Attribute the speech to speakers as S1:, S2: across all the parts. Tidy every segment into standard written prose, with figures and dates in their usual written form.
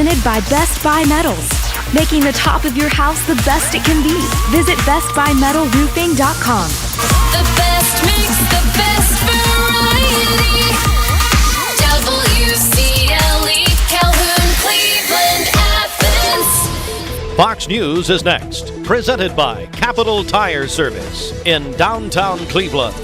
S1: presented by Best Buy Metals, making the top of your house the best it can be. Visit bestbuymetalroofing.com.
S2: The best mix, the best variety. WCLE, Calhoun, Cleveland, Athens.
S3: Fox News is next, presented by Capital Tire Service in downtown Cleveland.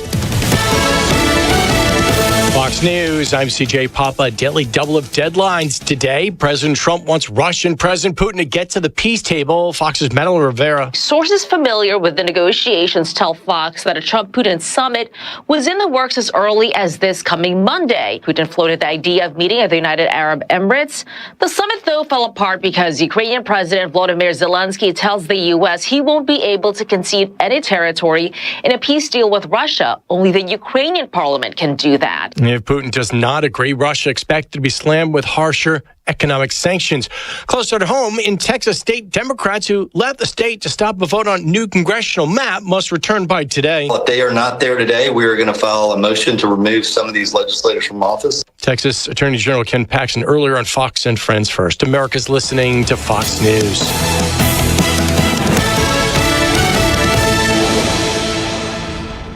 S4: Fox News, I'm CJ Papa. Daily double of deadlines today. President Trump wants Russian President Putin to get to the peace table. Fox's Madeline Rivera.
S5: Sources familiar with the negotiations tell Fox that a Trump-Putin summit was in the works as early as this coming Monday. Putin floated the idea of meeting at the United Arab Emirates. The summit, though, fell apart because Ukrainian President Volodymyr Zelensky tells the U.S. he won't be able to concede any territory in a peace deal with Russia. Only the Ukrainian parliament can do that.
S4: If Putin does not agree, Russia expected to be slammed with harsher economic sanctions. Closer to home, in Texas, state Democrats who left the state to stop a vote on new congressional map must return by today.
S6: If they are not there today, we are going to file a motion to remove some of these legislators from office.
S4: Texas Attorney General Ken Paxton earlier on Fox and Friends First. America's listening to Fox News.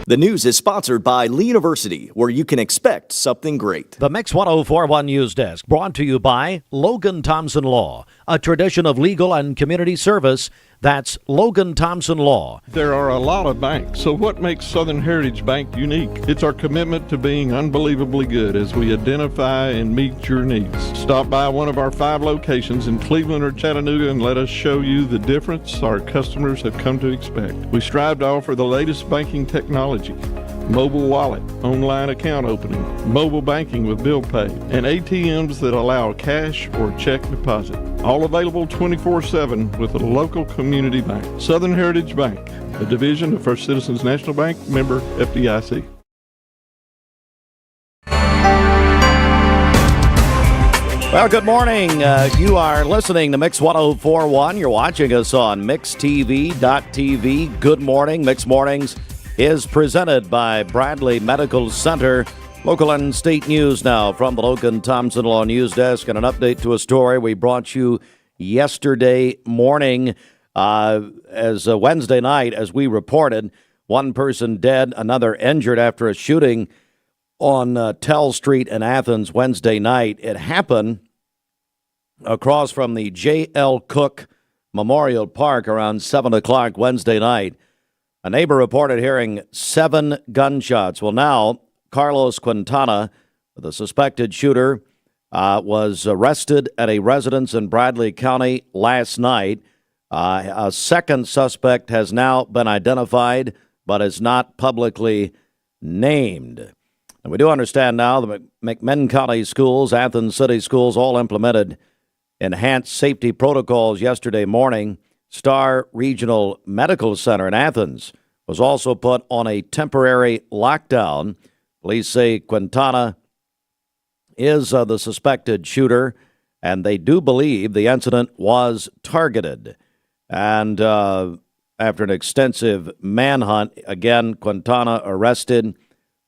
S7: The news is sponsored by Lee University, where you can expect something great.
S3: The Mix 1041 News Desk, brought to you by Logan Thompson Law, a tradition of legal and community service. That's Logan Thompson Law.
S8: There are a lot of banks, so what makes Southern Heritage Bank unique? It's our commitment to being unbelievably good as we identify and meet your needs. Stop by one of our 5 locations in Cleveland or Chattanooga and let us show you the difference our customers have come to expect. We strive to offer the latest banking technology, mobile wallet, online account opening, mobile banking with bill pay, and ATMs that allow cash or check deposit. All available 24/7 with a local community bank. Southern Heritage Bank, a division of First Citizens National Bank, member FDIC.
S3: Well, good morning. You are listening to Mix 1041. You're watching us on mixtv.tv. Good morning. Mix Mornings is presented by Bradley Medical Center. Local and state news now from the Logan Thompson Law News Desk, and an update to a story we brought you yesterday morning as Wednesday night. As we reported, one person dead, another injured after a shooting on Tell Street in Athens Wednesday night. It happened across from the J.L. Cook Memorial Park around 7 o'clock Wednesday night. A neighbor reported hearing 7 gunshots. Well, now Carlos Quintana, the suspected shooter, was arrested at a residence in Bradley County last night. A second suspect has now been identified, but is not publicly named. And we do understand now the McMinn County schools, Athens City schools, all implemented enhanced safety protocols yesterday morning. Star Regional Medical Center in Athens was also put on a temporary lockdown. Police say Quintana is the suspected shooter, and they do believe the incident was targeted. And after an extensive manhunt, again, Quintana arrested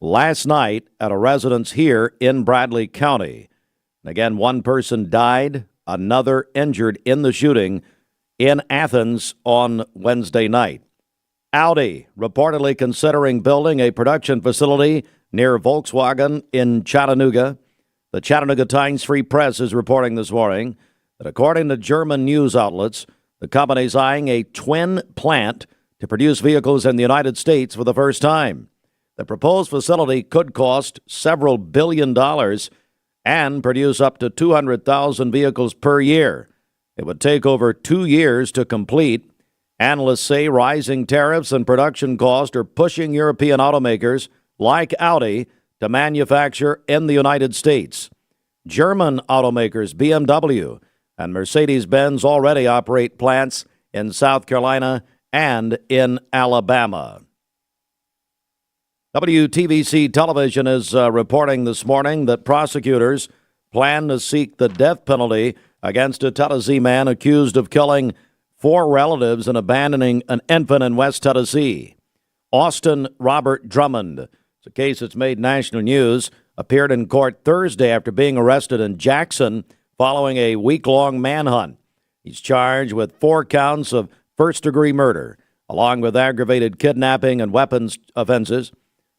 S3: last night at a residence here in Bradley County. And again, one person died, another injured in the shooting in Athens on Wednesday night. Audi reportedly considering building a production facility near Volkswagen in Chattanooga. The Chattanooga Times-Free Press is reporting this morning that according to German news outlets, the company is eyeing a twin plant to produce vehicles in the United States for the first time. The proposed facility could cost several $billion and produce up to 200,000 vehicles per year. It would take over 2 years to complete. Analysts say rising tariffs and production costs are pushing European automakers like Audi to manufacture in the United States. German automakers BMW and Mercedes-Benz already operate plants in South Carolina and in Alabama. WTVC Television is reporting this morning that prosecutors plan to seek the death penalty against a Tennessee man accused of killing 4 relatives and abandoning an infant in West Tennessee. Austin Robert Drummond, it's a case that's made national news, appeared in court Thursday after being arrested in Jackson following a week-long manhunt. He's charged with 4 counts of first-degree murder, along with aggravated kidnapping and weapons offenses.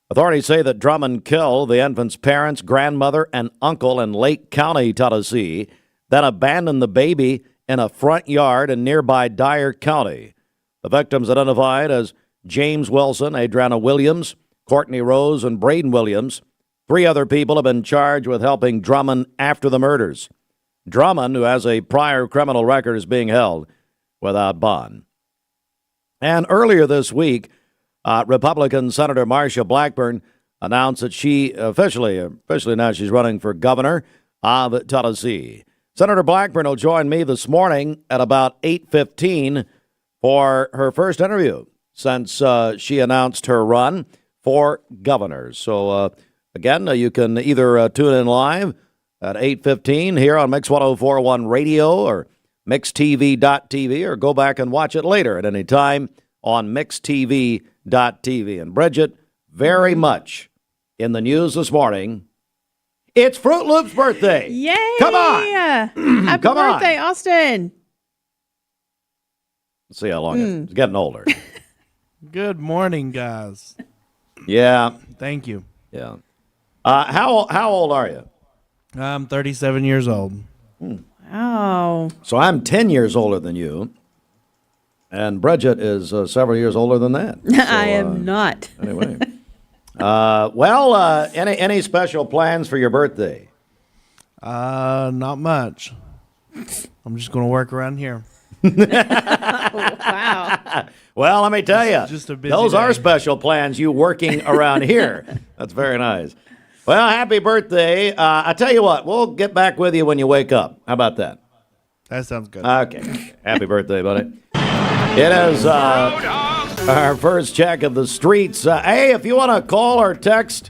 S3: Authorities say that Drummond killed the infant's parents, grandmother, and uncle in Lake County, Tennessee, then abandoned the baby in a front yard in nearby Dyer County. The victims identified as James Wilson, Adriana Williams, Courtney Rose, and Braden Williams. 3 other people have been charged with helping Drummond after the murders. Drummond, who has a prior criminal record, is being held without bond. And earlier this week, Republican Senator Marsha Blackburn announced that she officially now she's running for governor of Tennessee. Senator Blackburn will join me this morning at about 8:15 for her first interview since she announced her run for governor. So, again, you can either tune in live at 8:15 here on Mix 104.1 Radio or MixTV.tv, or go back and watch it later at any time on MixTV.tv. And Bridget, very much in the news this morning, it's Fruit Loop's birthday.
S9: Yay!
S3: Come on.
S9: Happy
S3: Come on.
S9: birthday, Austin.
S3: Let's see how long it's getting older.
S10: Good morning, guys.
S3: Yeah.
S10: Thank you.
S3: Yeah. How old are you?
S10: I'm 37 years old.
S9: Oh.
S3: So I'm 10 years older than you, and Bridget is several years older than that. So,
S9: I am not.
S3: Anyway. Any special plans for your birthday?
S10: Not much. I'm just going to work around here.
S9: Wow.
S3: Well, let me tell you,
S10: Just a busy
S3: those
S10: day.
S3: are special plans, you working around here. That's very nice. Well, happy birthday. I tell you what, we'll get back with you when you wake up. How about that?
S10: That sounds good.
S3: Okay. Happy birthday, buddy. It is our first check of the streets. Hey, if you want to call or text,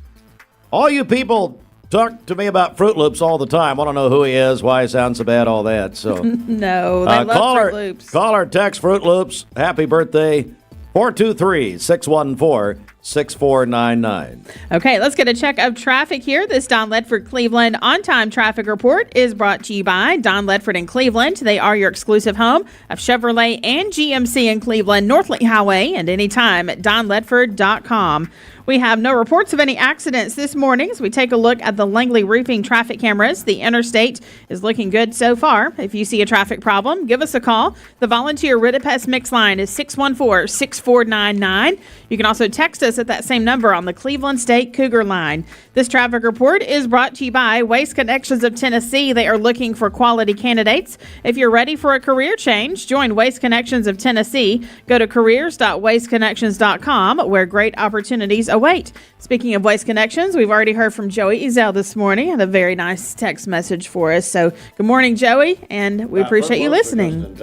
S3: all you people talk to me about Fruit Loops all the time. Want to know who he is, why he sounds so bad, all that. So
S9: No, they love Fruit Loops.
S3: Call or text Fruit Loops. Happy birthday. 423-614-6499.
S9: Okay, let's get a check of traffic here. This Don Ledford Cleveland on-time traffic report is brought to you by Don Ledford in Cleveland. They are your exclusive home of Chevrolet and GMC in Cleveland, North Lee Highway, and anytime at donledford.com. We have no reports of any accidents this morning as we take a look at the Langley Roofing traffic cameras. The interstate is looking good so far. If you see a traffic problem, give us a call. The volunteer Ridipest mix line is 614-6499. You can also text us at that same number on the Cleveland State Cougar line. This traffic report is brought to you by Waste Connections of Tennessee. They are looking for quality candidates. If you're ready for a career change, join Waste Connections of Tennessee. Go to careers.wasteconnections.com where great opportunities await. Speaking of Waste Connections, we've already heard from Joey Ezel this morning. Had a very nice text message for us. So good morning, Joey, and we appreciate you listening.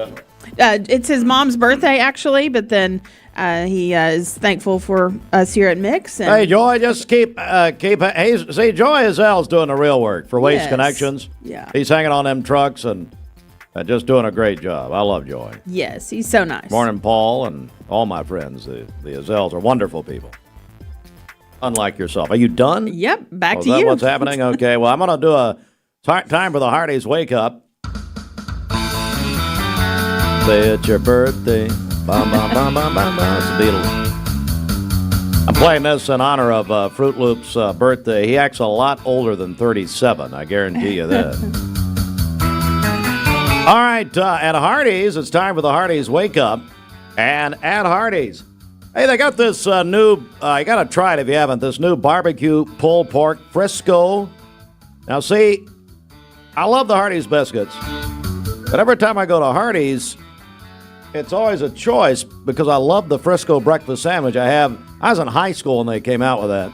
S9: It's his mom's birthday, actually, but then he is thankful for us here at Mix. And
S3: Hey, Joy, just keep. Hey, see, Joy Ezel's doing the real work for Waste
S9: Yes.
S3: Connections.
S9: Yeah.
S3: He's hanging on them trucks and just doing a great job. I love Joy.
S9: Yes, he's so nice.
S3: Morning, Paul, and all my friends. The Ezels are wonderful people. Unlike yourself. Are you done?
S9: Yep, back
S3: Is
S9: to
S3: that
S9: you.
S3: what's happening? Okay, well, I'm going to do a time for the Hardys Wake Up. Say it's your birthday. Bum, bum, bum, bum, bum, bum. It's the Beatles. I'm playing this in honor of Fruit Loop's birthday. He acts a lot older than 37, I guarantee you that. All right, at Hardee's, it's time for the Hardee's Wake Up. And at Hardee's, hey, they got this new, you got to try it if you haven't, this new barbecue pulled pork Frisco. Now, see, I love the Hardee's biscuits, but every time I go to Hardee's, it's always a choice because I love the Frisco breakfast sandwich. I was in high school when they came out with that,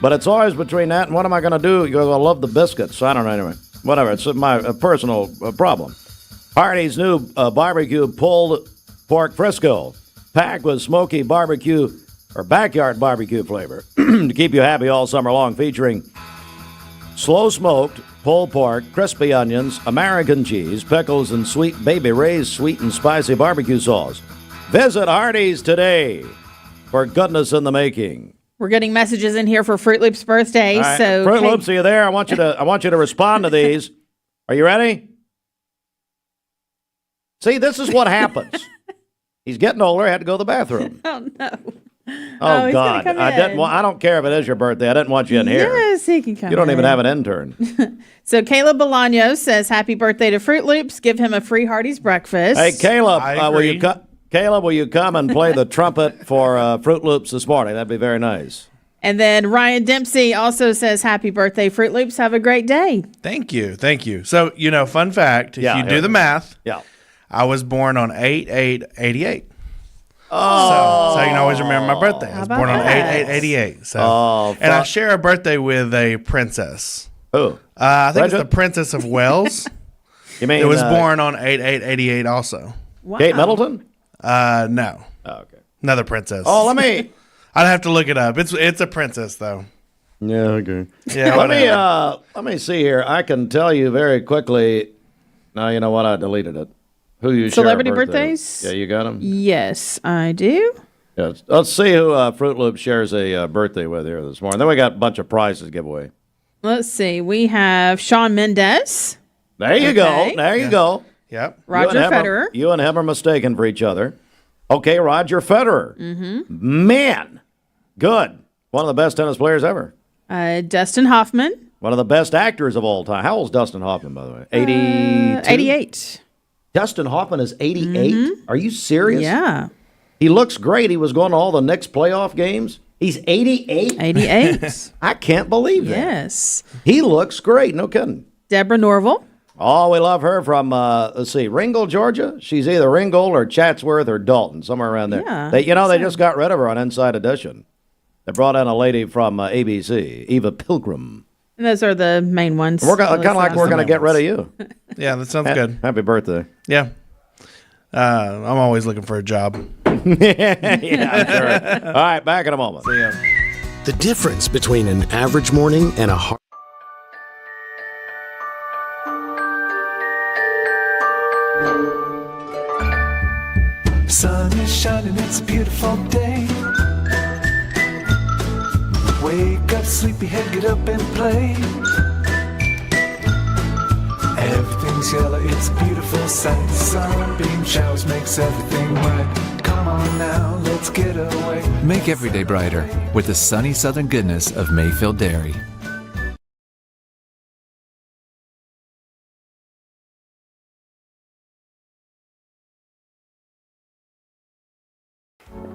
S3: but it's always between that and what am I going to do? Because I love the biscuits. I don't know, anyway. Whatever, it's my personal problem. Hardee's new barbecue pulled pork Frisco, packed with smoky barbecue or backyard barbecue flavor to keep you happy all summer long, featuring slow-smoked pulled pork, crispy onions, American cheese, pickles, and sweet Baby Ray's sweet and spicy barbecue sauce. Visit Hardee's today for goodness in the making.
S9: We're getting messages in here for Fruit Loops' birthday.
S3: All right,
S9: So
S3: Fruit Loops, are you there? I want you to respond to these. Are you ready? See, this is what happens. He's getting older. I had to go to the bathroom.
S9: Oh, no.
S3: Oh,
S9: he's gonna
S3: God.
S9: come
S3: I didn't.
S9: in.
S3: I don't care if it is your birthday. I didn't want you in here.
S9: Yes, he can come
S3: You don't
S9: in.
S3: even have an intern.
S9: So Caleb Bolaños says, happy birthday to Fruit Loops. Give him a free Hardee's breakfast.
S3: Hey, Caleb,
S11: I
S3: will you
S11: agree.
S3: Caleb, will you come and play the trumpet for Fruit Loops this morning? That'd be very nice.
S9: And then Ryan Dempsey also says, happy birthday, Fruit Loops. Have a great day.
S11: Thank you. So, fun fact, if you do the math, I was born on 8/8/88.
S3: Oh.
S11: So you can always remember my birthday. I was born on 8/8/88. So, and I share a birthday with a princess.
S3: Who?
S11: I think it's
S3: Bridget?
S11: the Princess of Wales.
S3: You mean
S11: it was born on 8/8/88 also.
S9: Wow.
S3: Kate Middleton?
S11: No.
S3: Oh, okay.
S11: Another princess.
S3: Oh, let me.
S11: I'd have to look it up. It's a princess though.
S3: Yeah, okay.
S11: Yeah.
S3: Let me see here. I can tell you very quickly. No, you know what? I deleted it. Who you share a
S9: Celebrity
S3: birthday
S9: birthdays?
S3: with. Yeah, you got them?
S9: Yes, I do.
S3: Yeah, let's see who Fruit Loop shares a birthday with here this morning. Then we got a bunch of prizes to give away.
S9: Let's see. We have Shawn Mendes,
S3: There you go. There you go.
S11: Yep.
S9: Roger Federer.
S3: You and him are mistaken for each other. Okay, Roger Federer. Mm-hmm. Man, good. One of the best tennis players ever.
S9: Dustin Hoffman.
S3: One of the best actors of all time. How old's Dustin Hoffman, by the way? 82?
S9: 88.
S3: Dustin Hoffman is 88? Are you serious?
S9: Yeah.
S3: He looks great. He was going to all the Knicks playoff games. He's 88?
S9: 88.
S3: I can't believe that.
S9: Yes.
S3: He looks great. No kidding.
S9: Deborah Norville.
S3: Oh, we love her from, let's see, Ringgold, Georgia. She's either Ringgold or Chatsworth or Dalton, somewhere around there.
S9: Yeah,
S3: They just got rid of her on Inside Edition. They brought in a lady from ABC, Eva Pilgrim.
S9: And those are the main ones.
S3: We're kind of like we're going to get rid of you.
S11: Yeah, that sounds good.
S3: Happy birthday.
S11: Yeah. I'm always looking for a job.
S3: Yeah, I'm sure. All right, back in a moment.
S11: See ya.
S12: The difference between an average morning and a hard...
S13: Sun is shining, it's a beautiful day. Wake up, sleepyhead, get up and play. Everything's yellow, it's a beautiful sight. Sunbeam showers makes everything right. Come on now, let's get away.
S14: Make every day brighter with the sunny southern goodness of Mayfield Dairy.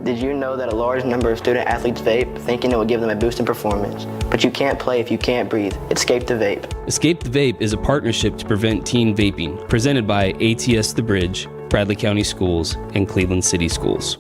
S15: Did you know that a large number of student athletes vape, thinking it will give them a boost in performance? But you can't play if you can't breathe. Escape the vape.
S16: Escape the Vape is a partnership to prevent teen vaping, presented by ATS The Bridge, Bradley County Schools, and Cleveland City Schools.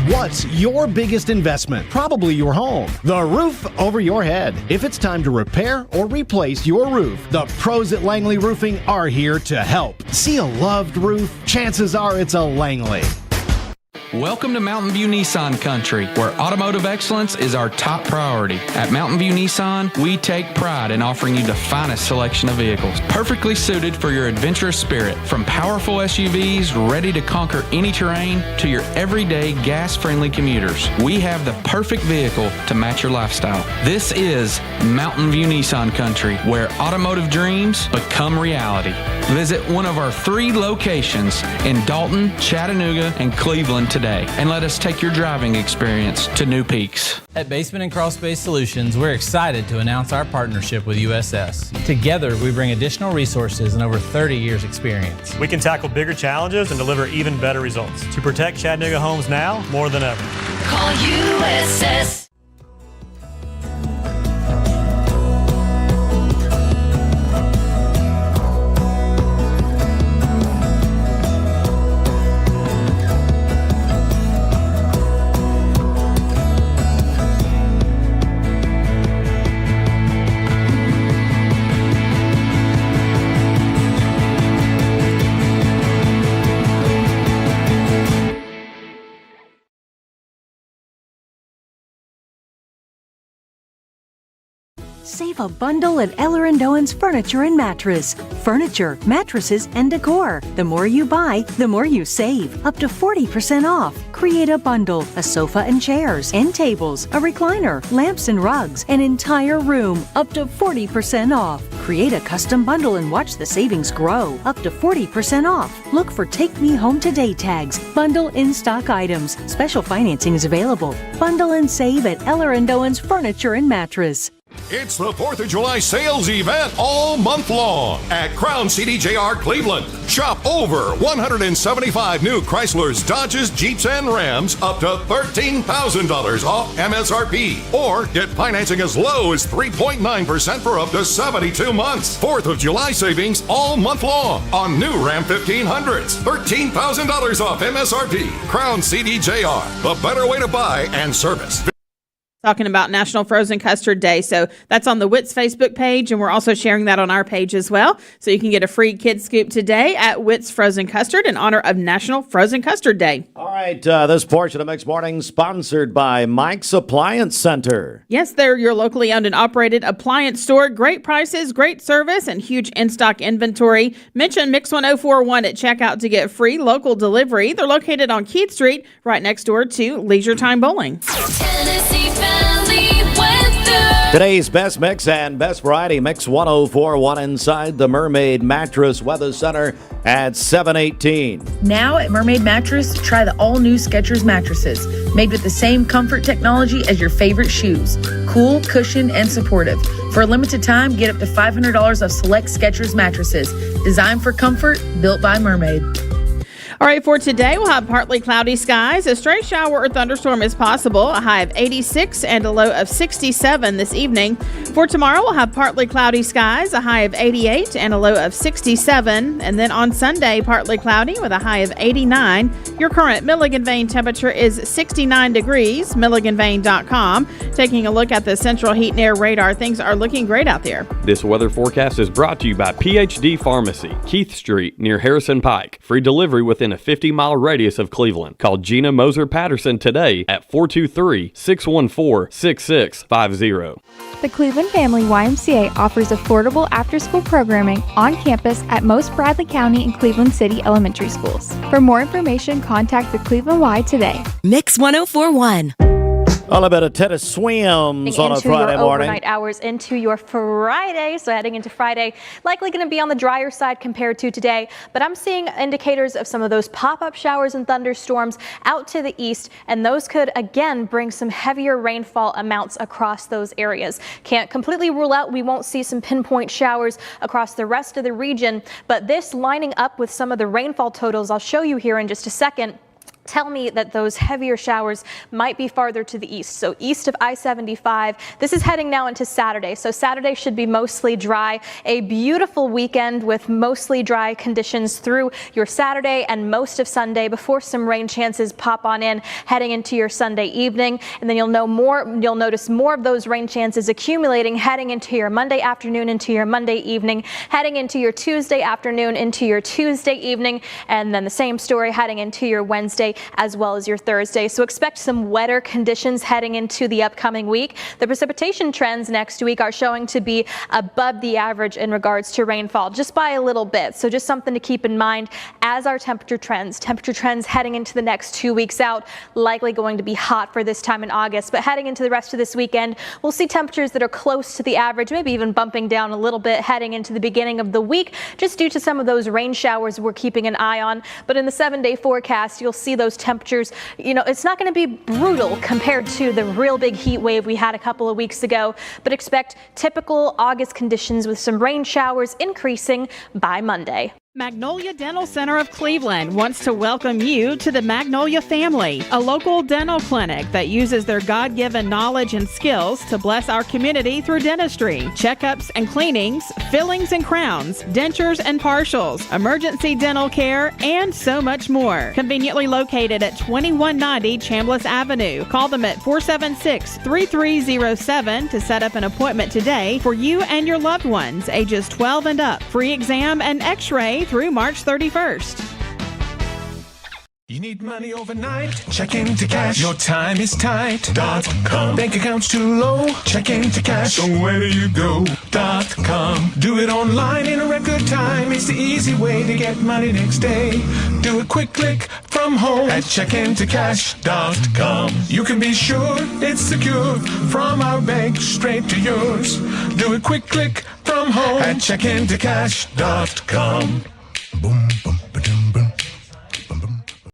S17: What's your biggest investment? Probably your home. The roof over your head. If it's time to repair or replace your roof, the pros at Langley Roofing are here to help. See a loved roof? Chances are it's a Langley.
S18: Welcome to Mountain View Nissan Country, where automotive excellence is our top priority. At Mountain View Nissan, we take pride in offering you the finest selection of vehicles, perfectly suited for your adventurous spirit. From powerful SUVs ready to conquer any terrain to your everyday gas-friendly commuters, we have the perfect vehicle to match your lifestyle. This is Mountain View Nissan Country, where automotive dreams become reality. Visit one of our 3 locations in Dalton, Chattanooga, and Cleveland today, and let us take your driving experience to new peaks.
S19: At Basement and Crawl Space Solutions, we're excited to announce our partnership with USS. Together, we bring additional resources and over 30 years experience.
S20: We can tackle bigger challenges and deliver even better results to protect Chattanooga homes now more than ever.
S2: Call USS.
S21: Save a bundle at Eller & Owen's Furniture and Mattress. Furniture, mattresses, and decor. The more you buy, the more you save. Up to 40% off. Create a bundle, a sofa and chairs, end tables, a recliner, lamps and rugs, an entire room. Up to 40% off. Create a custom bundle and watch the savings grow. Up to 40% off. Look for Take Me Home Today tags. Bundle in-stock items. Special financing is available. Bundle and save at Eller & Owen's Furniture and Mattress.
S22: It's the 4th of July sales event all month long at Crown CDJR Cleveland. Shop over 175 new Chryslers, Dodges, Jeeps, and Rams up to $13,000 off MSRP. Or get financing as low as 3.9% for up to 72 months. 4th of July savings all month long on new Ram 1500s. $13,000 off MSRP. Crown CDJR, the better way to buy and service.
S9: Talking about National Frozen Custard Day. So that's on the WITS Facebook page, and we're also sharing that on our page as well. So you can get a free kid scoop today at WITS Frozen Custard in honor of National Frozen Custard Day.
S3: All right, this portion of Mixed Morning sponsored by Mike's Appliance Center.
S9: Yes, they're your locally owned and operated appliance store. Great prices, great service, and huge in-stock inventory. Mention Mix 1041 at checkout to get free local delivery. They're located on Keith Street, right next door to Leisure Time Bowling.
S3: Today's best mix and best variety, Mix 1041 inside the Mermaid Mattress Weather Center at 718.
S23: Now at Mermaid Mattress, try the all-new Skechers mattresses, made with the same comfort technology as your favorite shoes. Cool, cushioned, and supportive. For a limited time, get up to $500 off select Skechers mattresses. Designed for comfort, built by Mermaid.
S9: All right, for today, we'll have partly cloudy skies. A stray shower or thunderstorm is possible. A high of 86 and a low of 67 this evening. For tomorrow, we'll have partly cloudy skies. A high of 88 and a low of 67. And then on Sunday, partly cloudy with a high of 89. Your current Milligan Vane temperature is 69 degrees, milliganvane.com. Taking a look at the Central Heat and Air radar, things are looking great out there.
S24: This weather forecast is brought to you by PhD Pharmacy, Keith Street, near Harrison Pike. Free delivery within a 50-mile radius of Cleveland. Call Gina Moser Patterson today at 423-614-6650.
S25: The Cleveland Family YMCA offers affordable after-school programming on campus at most Bradley County and Cleveland City elementary schools. For more information, contact the Cleveland Y today.
S1: Mix 1041.
S3: A little bit of tennis swims on a Friday morning.
S26: Overnight hours into your Friday. So heading into Friday, likely going to be on the drier side compared to today. But I'm seeing indicators of some of those pop-up showers and thunderstorms out to the east. And those could, again, bring some heavier rainfall amounts across those areas. Can't completely rule out we won't see some pinpoint showers across the rest of the region. But this lining up with some of the rainfall totals I'll show you here in just a second tell me that those heavier showers might be farther to the east. So east of I-75, this is heading now into Saturday. So Saturday should be mostly dry. A beautiful weekend with mostly dry conditions through your Saturday and most of Sunday before some rain chances pop on in heading into your Sunday evening. And then you'll notice more of those rain chances accumulating heading into your Monday afternoon, into your Monday evening, heading into your Tuesday afternoon, into your Tuesday evening, and then the same story heading into your Wednesday as well as your Thursday. So expect some wetter conditions heading into the upcoming week. The precipitation trends next week are showing to be above the average in regards to rainfall, just by a little bit. So just something to keep in mind as our temperature trends. Temperature trends heading into the next 2 weeks out, likely going to be hot for this time in August. But heading into the rest of this weekend, we'll see temperatures that are close to the average, maybe even bumping down a little bit heading into the beginning of the week, just due to some of those rain showers we're keeping an eye on. But in the 7-day forecast, you'll see those temperatures, it's not going to be brutal compared to the real big heat wave we had a couple of weeks ago, but expect typical August conditions with some rain showers increasing by Monday.
S9: Magnolia Dental Center of Cleveland wants to welcome you to the Magnolia family, a local dental clinic that uses their God-given knowledge and skills to bless our community through dentistry, checkups and cleanings, fillings and crowns, dentures and partials, emergency dental care, and so much more. Conveniently located at 2190 Chambliss Avenue. Call them at 476-3307 to set up an appointment today for you and your loved ones, ages 12 and up. Free exam and x-ray through March 31st.
S27: You
S13: Need money overnight? Check into cash. Your time is tight.com. Bank account's too low? Check into cash. So where do you go.com? Do it online in a record time. It's the easy way to get money next day. Do a quick click from home at checkintocash.com. You can be sure it's secure from our bank straight to yours. Do a quick click from home at checkintocash.com. Boom, boom, ba-dum, boom.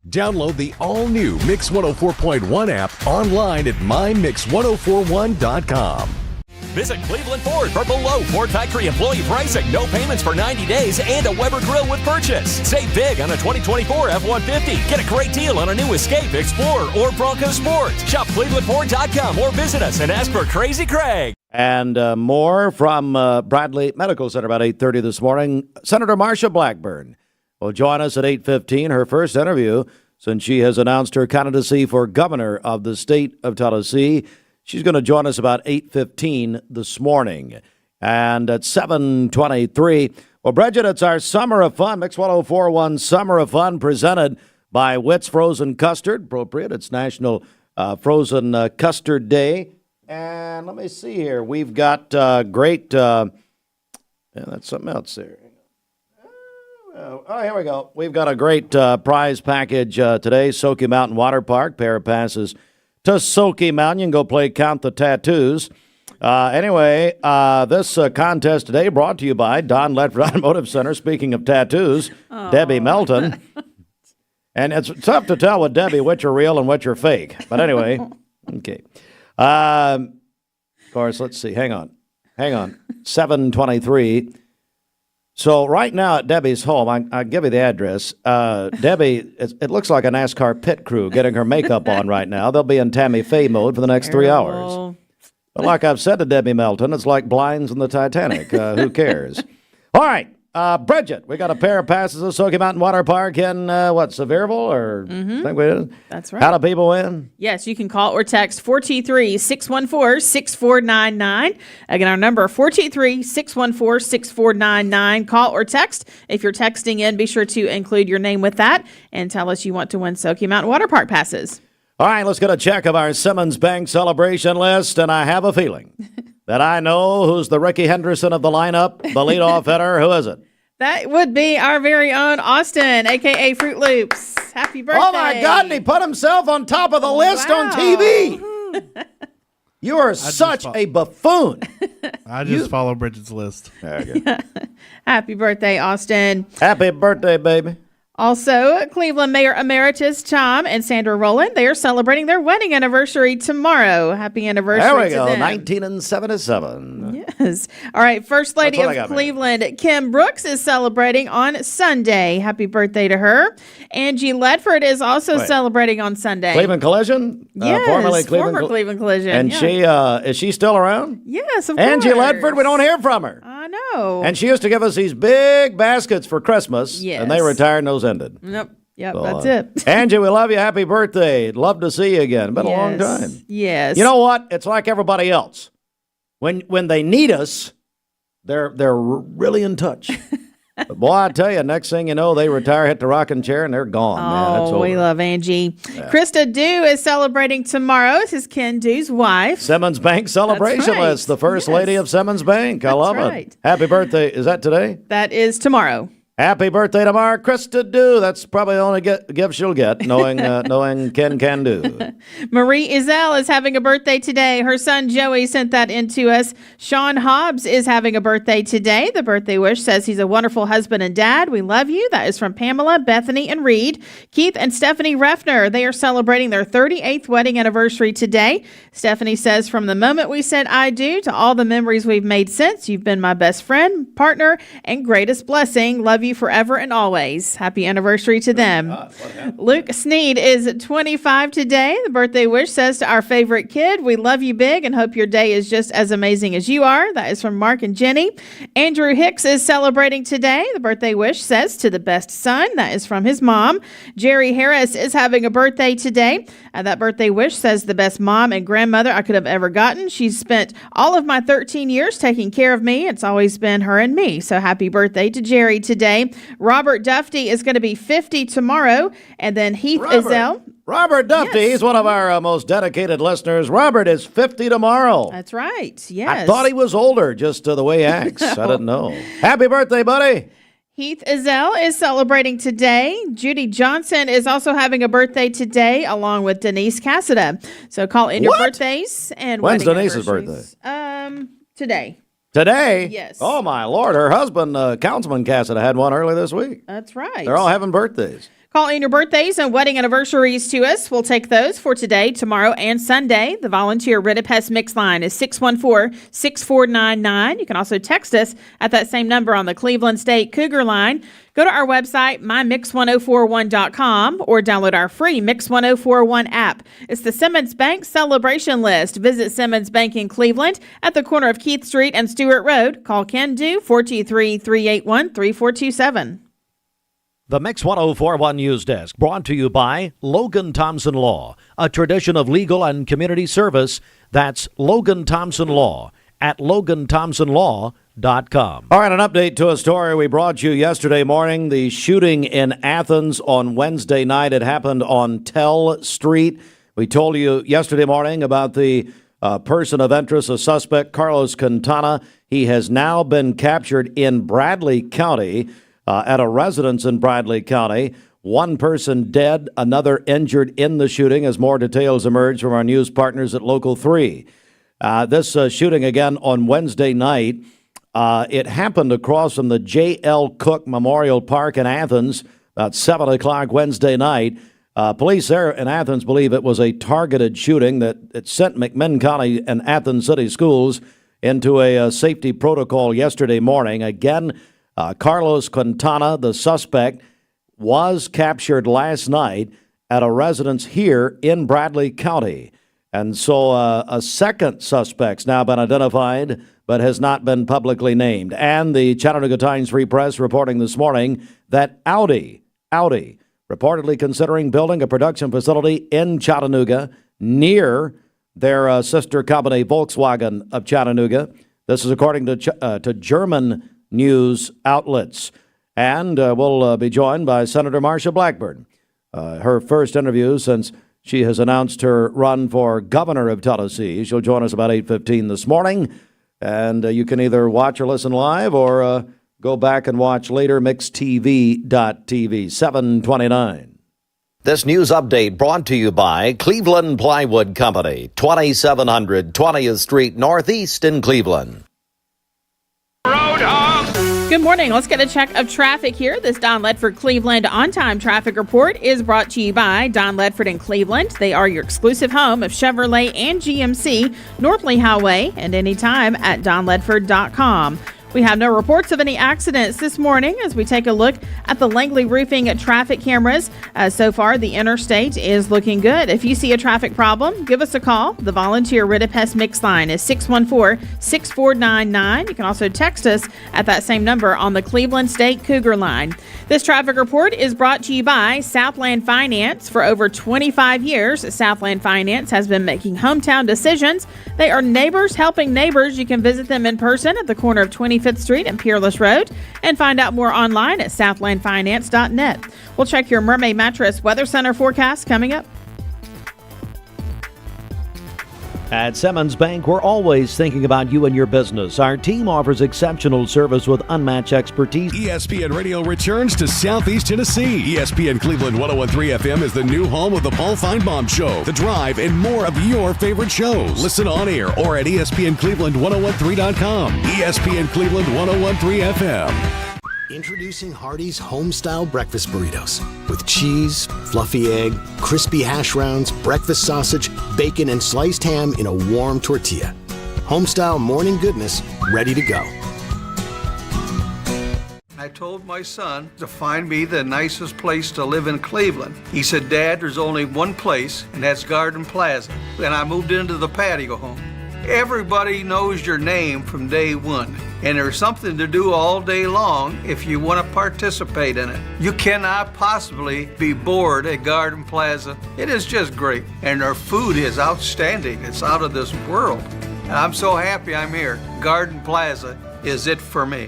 S22: Download the all-new Mix 104.1 app online at mymix1041.com.
S4: Visit Cleveland Ford for below Ford factory employee pricing, no payments for 90 days, and a Weber grill with purchase. Save big on a 2024 F-150. Get a great deal on a new Escape, Explorer, or Bronco Sport. Shop ClevelandFord.com or visit us and ask for Crazy Craig.
S3: And more from Bradley Medical Center about 8:30 this morning. Senator Marsha Blackburn will join us at 8:15, her first interview since she has announced her candidacy for governor of the state of Tennessee. She's going to join us about 8:15 this morning. And at 7:23, well, Bridget, it's our Summer of Fun, Mix 104.1 Summer of Fun, presented by Witt's Frozen Custard. Appropriate. It's National Frozen Custard Day. And let me see here. We've got great, that's something else there. Oh, here we go. We've got a great prize package today. Soaky Mountain Water Park, pair of passes to Soaky Mountain. You can go play Count the Tattoos. Anyway, this contest today brought to you by Don Ledford Automotive Center. Speaking of tattoos, Debbie Melton. And it's tough to tell with Debbie which are real and which are fake. But anyway, okay. Of course, let's see. Hang on. 7:23. So right now at Debbie's home, I'll give you the address. Debbie, it looks like a NASCAR pit crew getting her makeup on right now. They'll be in Tammy Faye mode for the next 3 hours. But like I've said to Debbie Melton, it's like blinds in the Titanic. Who cares? All right. Bridget, we got a pair of passes to Soaky Mountain Water Park in, Sevierville? Or I think we did.
S9: That's right.
S3: How do people win?
S9: Yes, you can call or text 423-614-6499. Again, our number, 423-614-6499. Call or text. If you're texting in, be sure to include your name with that and tell us you want to win Soaky Mountain Water Park passes.
S3: All right, let's get a check of our Simmons Bank celebration list, and I have a feeling that I know who's the Ricky Henderson of the lineup, the leadoff hitter. Who is it?
S9: That would be our very own Austin, a.k.a. Fruit Loops. Happy birthday.
S3: Oh, my God, and he put himself on top of the list on TV. You are such a buffoon.
S11: I just follow Bridget's list.
S9: Happy birthday, Austin.
S3: Happy birthday, baby.
S9: Also, Cleveland Mayor Emeritus Tom and Sandra Rowland, they are celebrating their wedding anniversary tomorrow. Happy anniversary
S3: to them.
S9: There we go,
S3: 1977.
S9: Yes. All right, First Lady of Cleveland, Kim Brooks, is celebrating on Sunday. Happy birthday to her. Angie Ledford is also celebrating on Sunday.
S3: Cleveland Collision?
S9: Yes, former Cleveland Collision.
S3: And is she still around?
S9: Yes, of
S3: Angie
S9: course.
S3: Ledford, we don't hear from her.
S9: I know.
S3: And she used to give us these big baskets for Christmas.
S9: Yes.
S3: And they retired and those ended.
S9: Yep,
S3: So,
S9: that's it.
S3: Angie, we love you. Happy birthday. Love to see you again. Been a long time.
S9: Yes.
S3: You know what? It's like everybody else. When they need us, they're really in touch. But boy, I tell you, next thing you know, they retire, hit the rocking chair, and they're gone. Man, it's over.
S9: We love Angie. Yeah. Krista Dew is celebrating tomorrow. This is Ken Dew's wife.
S3: Simmons Bank celebration list. The first lady of Simmons Bank. I love it. Happy birthday. Is that today?
S9: That is tomorrow.
S3: Happy birthday tomorrow, Krista Dew. That's probably the only gift she'll get, knowing Ken can do.
S9: Marie Izell is having a birthday today. Her son Joey sent that in to us. Sean Hobbs is having a birthday today. The birthday wish says he's a wonderful husband and dad. We love you. That is from Pamela, Bethany, and Reed. Keith and Stephanie Refner, they are celebrating their 38th wedding anniversary today. Stephanie says, from the moment we said I do to all the memories we've made since, you've been my best friend, partner, and greatest blessing. Love you forever and always. Happy anniversary to them. Luke Sneed is 25 today. The birthday wish says to our favorite kid, we love you big and hope your day is just as amazing as you are. That is from Mark and Jenny. Andrew Hicks is celebrating today. The birthday wish says to the best son. That is from his mom. Jerry Harris is having a birthday today. That birthday wish says the best mom and grandmother I could have ever gotten. She's spent all of my 13 years taking care of me. It's always been her and me. So happy birthday to Jerry today. today. Robert Duffy is going to be 50 tomorrow. And then Heath Ezell.
S3: Robert Duffy, he's one of our most dedicated listeners. Robert is 50 tomorrow.
S9: That's right, yes.
S3: I thought he was older, just the way he acts. I didn't know. Happy birthday, buddy.
S9: Heath Ezell is celebrating today. Judy Johnson is also having a birthday today, along with Denise Cassida. So call in your birthdays and
S3: when's
S9: wedding
S3: Denise's
S9: birthday? Today.
S3: Today?
S9: Yes.
S3: Oh, my Lord. Her husband, Councilman Cassida, had one early this week.
S9: That's right.
S3: They're all having birthdays.
S9: Call in your birthdays and wedding anniversaries to us. We'll take those for today, tomorrow, and Sunday. The volunteer Ridipest Mix line is 614-6499. You can also text us at that same number on the Cleveland State Cougar line. Go to our website, mymix1041.com, or download our free Mix 1041 app. It's the Simmons Bank Celebration List. Visit Simmons Bank in Cleveland at the corner of Keith Street and Stewart Road. Call Ken Do 423-381-3427.
S3: The Mix 1041 News Desk, brought to you by Logan Thompson Law, a tradition of legal and community service. That's Logan Thompson Law at LoganThompsonLaw.com. All right, an update to a story we brought you yesterday morning. The shooting in Athens on Wednesday night. It happened on Tell Street. We told you yesterday morning about the person of interest, a suspect, Carlos Quintana. He has now been captured in Bradley County. At a residence in Bradley County. One person dead, another injured in the shooting, as more details emerge from our news partners at Local 3. This shooting again on Wednesday night, it happened across from the J.L. Cook Memorial Park in Athens about 7 o'clock Wednesday night. Police there in Athens believe it was a targeted shooting that it sent McMinn County and Athens City Schools into a safety protocol yesterday morning. Again, Carlos Quintana, the suspect, was captured last night at a residence here in Bradley County. And so a second suspect's now been identified but has not been publicly named. And the Chattanooga Times-Free Press reporting this morning that Audi, reportedly considering building a production facility in Chattanooga near their sister company Volkswagen of Chattanooga. This is according to German news outlets. And we'll be joined by Senator Marsha Blackburn. Her first interview since she has announced her run for governor of Tennessee. She'll join us about 8:15 this morning. And you can either watch or listen live or go back and watch later, mixtv.tv, 729. This news update brought to you by Cleveland Plywood Company, 2700 20th Street Northeast in Cleveland.
S9: Good morning. Let's get a check of traffic here. This Don Ledford Cleveland on-time traffic report is brought to you by Don Ledford in Cleveland. They are your exclusive home of Chevrolet and GMC, North Lee Highway, and anytime at donledford.com. We have no reports of any accidents this morning as we take a look at the Langley Roofing traffic cameras. So far, the interstate is looking good. If you see a traffic problem, give us a call. The volunteer Ridipest Mix line is 614-6499. You can also text us at that same number on the Cleveland State Cougar line. This traffic report is brought to you by Southland Finance. For over 25 years, Southland Finance has been making hometown decisions. They are neighbors helping neighbors. You can visit them in person at the corner of 25th Street and Peerless Road and find out more online at southlandfinance.net. We'll check your Mermaid Mattress Weather Center forecast coming up.
S3: At Simmons Bank, we're always thinking about you and your business. Our team offers exceptional service with unmatched expertise.
S5: ESPN Radio returns to Southeast Tennessee. ESPN Cleveland 101.3 FM is the new home of the Paul Feinbaum Show, The Drive, and more of your favorite shows. Listen on air or at ESPNCleveland1013.com. ESPN Cleveland 101.3 FM.
S6: Introducing Hardee's Homestyle Breakfast Burritos with cheese, fluffy egg, crispy hash browns, breakfast sausage, bacon, and sliced ham in a warm tortilla. Homestyle morning goodness ready to go.
S7: I told my son to find me the nicest place to live in Cleveland. He said, Dad, there's only one place, and that's Garden Plaza. And I moved into the patio home. Everybody knows your name from day one, and there's something to do all day long if you want to participate in it. You cannot possibly be bored at Garden Plaza. It is just great, and their food is outstanding. It's out of this world, and I'm so happy I'm here. Garden Plaza is it for me.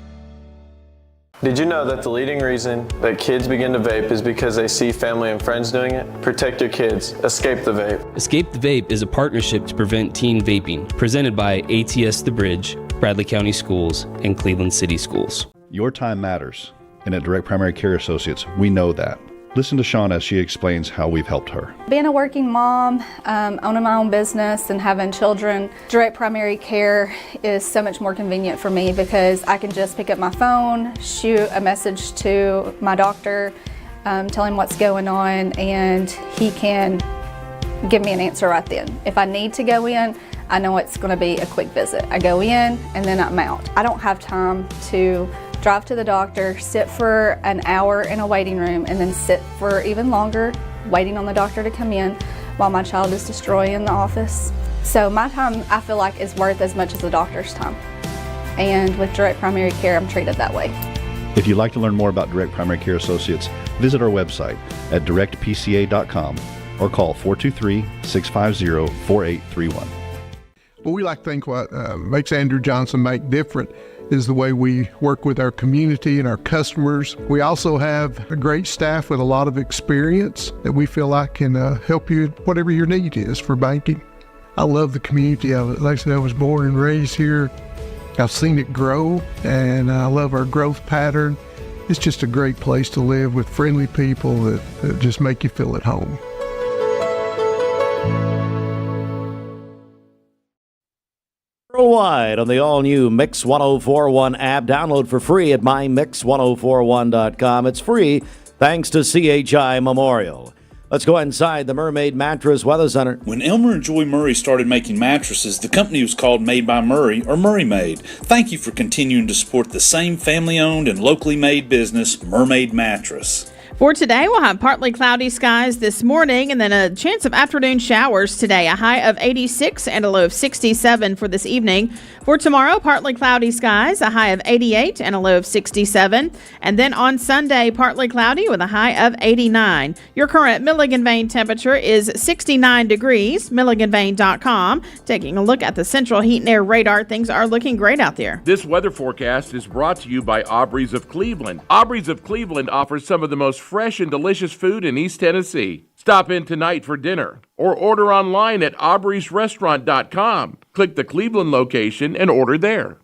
S8: Did you know that the leading reason that kids begin to vape is because they see family and friends doing it? Protect your kids. Escape the vape.
S10: Escape the Vape is a partnership to prevent teen vaping, presented by ATS The Bridge, Bradley County Schools, and Cleveland City Schools.
S12: Your time matters, and at Direct Primary Care Associates, we know that. Listen to Shauna as she explains how we've helped her.
S14: Being a working mom, owning my own business and having children, Direct Primary Care is so much more convenient for me because I can just pick up my phone, shoot a message to my doctor, tell him what's going on, and he can give me an answer right then. If I need to go in, I know it's going to be a quick visit. I go in and then I'm out. I don't have time to drive to the doctor, sit for an hour in a waiting room, and then sit for even longer waiting on the doctor to come in while my child is destroying the office. So my time, I feel like, is worth as much as the doctor's time. And with Direct Primary Care, I'm treated that way.
S12: If you'd like to learn more about Direct Primary Care Associates, visit our website at directpca.com or call 423-650-4831.
S15: Well, we like to think what makes Andrew Johnson make different is the way we work with our community and our customers. We also have a great staff with a lot of experience that we feel like can help you whatever your need is for banking. I love the community of it. Like I said, I was born and raised here. I've seen it grow, and I love our growth pattern. It's just a great place to live with friendly people that just make you feel at home.
S3: Worldwide on the all-new Mix 1041 app. Download for free at mymix1041.com. It's free thanks to CHI Memorial. Let's go inside the Mermaid Mattress Weather Center.
S16: When Elmer and Joy Murray started making mattresses, the company was called Made by Murray or Murray Made. Thank you for continuing to support the same family-owned and locally made business, Mermaid Mattress.
S9: For today, we'll have partly cloudy skies this morning and then a chance of afternoon showers today. A high of 86 and a low of 67 for this evening. For tomorrow, partly cloudy skies, a high of 88 and a low of 67. And then on Sunday, partly cloudy with a high of 89. Your current Milligan Vane temperature is 69 degrees. MilliganVane.com. Taking a look at the central heat and air radar, things are looking great out there.
S27: This weather forecast is brought to you by Aubrey's of Cleveland. Aubrey's of Cleveland offers some of the most fresh and delicious food in East Tennessee. Stop in tonight for dinner or order online at aubreysrestaurant.com. Click the Cleveland location and order there.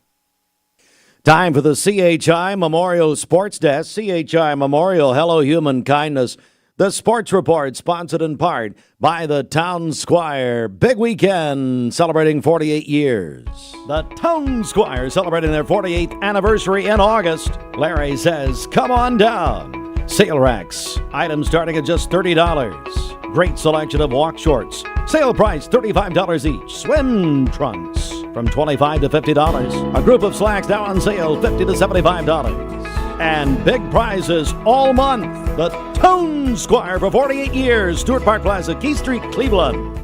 S3: Time for the CHI Memorial Sports Desk. CHI Memorial, Hello Human Kindness. The Sports Report, sponsored in part by the Town Squire. Big weekend, celebrating 48 years. The Town Squire celebrating their 48th anniversary in August. Larry says, come on down. Sale racks, items starting at just $30. Great selection of walk shorts. Sale price $35 each. Swim trunks from $25 to $50. A group of slacks now on sale $50 to $75. And big prizes all month. The Town Squire for 48 years. Stewart Park Plaza, Key Street, Cleveland.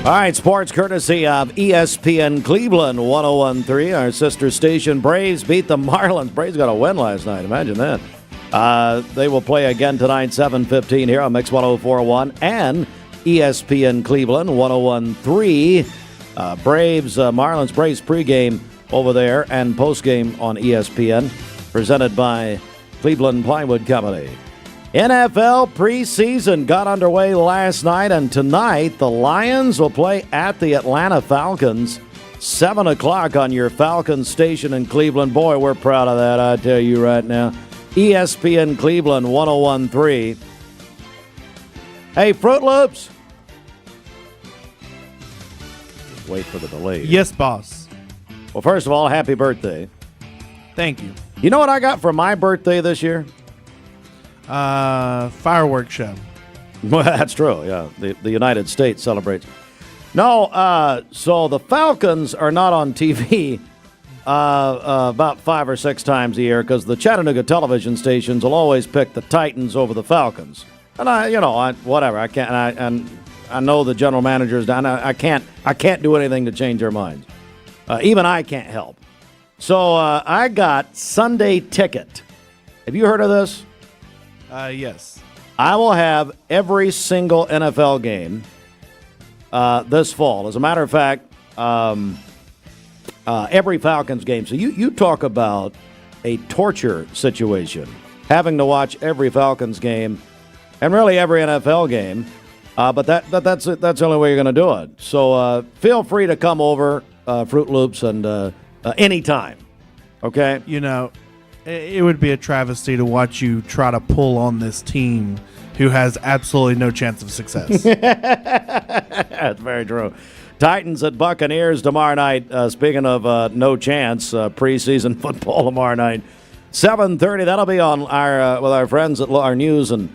S3: All right, sports courtesy of ESPN Cleveland 101.3. Our sister station. Braves beat the Marlins. Braves got a win last night. Imagine that. They will play again tonight, 7:15 here on Mix 104.1 and ESPN Cleveland 101.3. Marlins Braves pregame over there and postgame on ESPN, presented by Cleveland Plywood Company. NFL preseason got underway last night, and tonight the Lions will play at the Atlanta Falcons, 7 o'clock on your Falcons station in Cleveland. Boy, we're proud of that, I tell you right now. ESPN Cleveland 101.3. Hey, Fruit Loops. Just wait for the delay.
S11: Yes, boss.
S3: Well, first of all, happy birthday.
S11: Thank you.
S3: You know what I got for my birthday this year?
S11: Fireworks show.
S3: Well, that's true, yeah. The United States celebrates. No, so the Falcons are not on TV about 5 or 6 times a year because the Chattanooga television stations will always pick the Titans over the Falcons. And I know the general managers. I can't do anything to change their minds. Even I can't help. So I got Sunday Ticket. Have you heard of this?
S11: Yes.
S3: I will have every single NFL game this fall. As a matter of fact, every Falcons game. So you talk about a torture situation, having to watch every Falcons game and really every NFL game. But that's the only way you're going to do it. So feel free to come over, Fruit Loops, and anytime. Okay?
S11: You know, it would be a travesty to watch you try to pull on this team who has absolutely no chance of success.
S3: That's very true. Titans at Buccaneers tomorrow night. Speaking of no chance, preseason football tomorrow night. 7:30. That'll be on our with our friends at our news and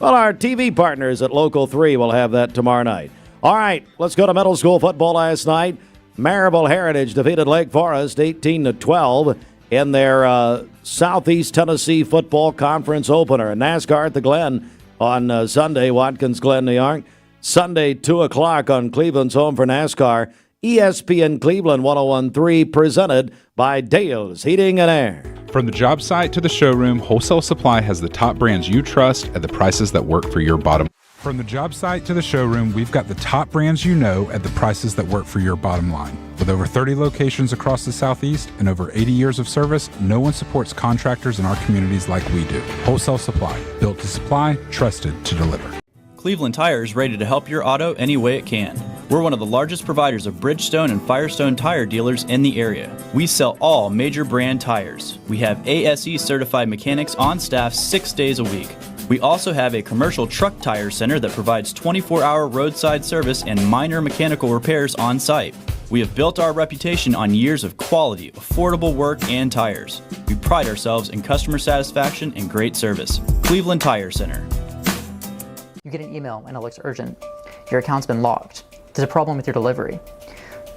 S3: our TV partners at Local 3 will have that tomorrow night. All right, let's go to middle school football last night. Marable Heritage defeated Lake Forest 18-12 in their Southeast Tennessee Football Conference opener. And NASCAR at the Glen on Sunday, Watkins Glen, New York. Sunday, 2 o'clock on Cleveland's home for NASCAR. ESPN Cleveland 101.3 presented by Dale's Heating and Air.
S2: From the job site to the showroom, Wholesale Supply has the top brands you trust at the prices that work for your bottom. From the job site to the showroom, we've got the top brands you know at the prices that work for your bottom line. With over 30 locations across the Southeast and over 80 years of service, no one supports contractors in our communities like we do. Wholesale Supply, built to supply, trusted to deliver.
S17: Cleveland Tire is ready to help your auto any way it can. We're one of the largest providers of Bridgestone and Firestone tire dealers in the area. We sell all major brand tires. We have ASE certified mechanics on staff 6 days a week. We also have a commercial truck tire center that provides 24-hour roadside service and minor mechanical repairs on site. We have built our reputation on years of quality, affordable work, and tires. We pride ourselves in customer satisfaction and great service. Cleveland Tire Center.
S18: You get an email and it looks urgent. Your account's been locked. There's a problem with your delivery.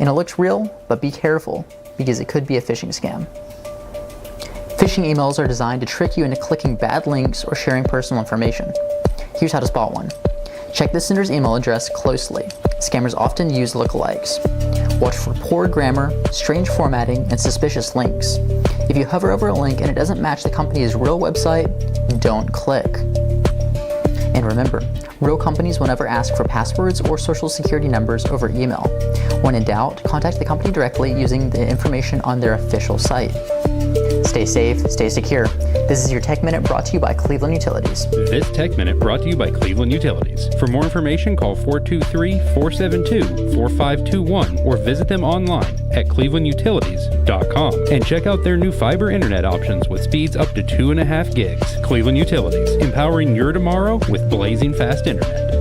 S18: And it looks real, but be careful because it could be a phishing scam. Phishing emails are designed to trick you into clicking bad links or sharing personal information. Here's how to spot one. Check the sender's email address closely. Scammers often use lookalikes. Watch for poor grammar, strange formatting, and suspicious links. If you hover over a link and it doesn't match the company's real website, don't click. And remember, real companies will never ask for passwords or social security numbers over email. When in doubt, contact the company directly using the information on their official site. Stay safe, stay secure. This is your Tech Minute brought to you by Cleveland Utilities.
S10: This Tech Minute brought to you by Cleveland Utilities. For more information, call 423-472-4521 or visit them online at clevelandutilities.com and check out their new fiber internet options with speeds up to 2.5 gigs. Cleveland Utilities, empowering your tomorrow with blazing fast internet.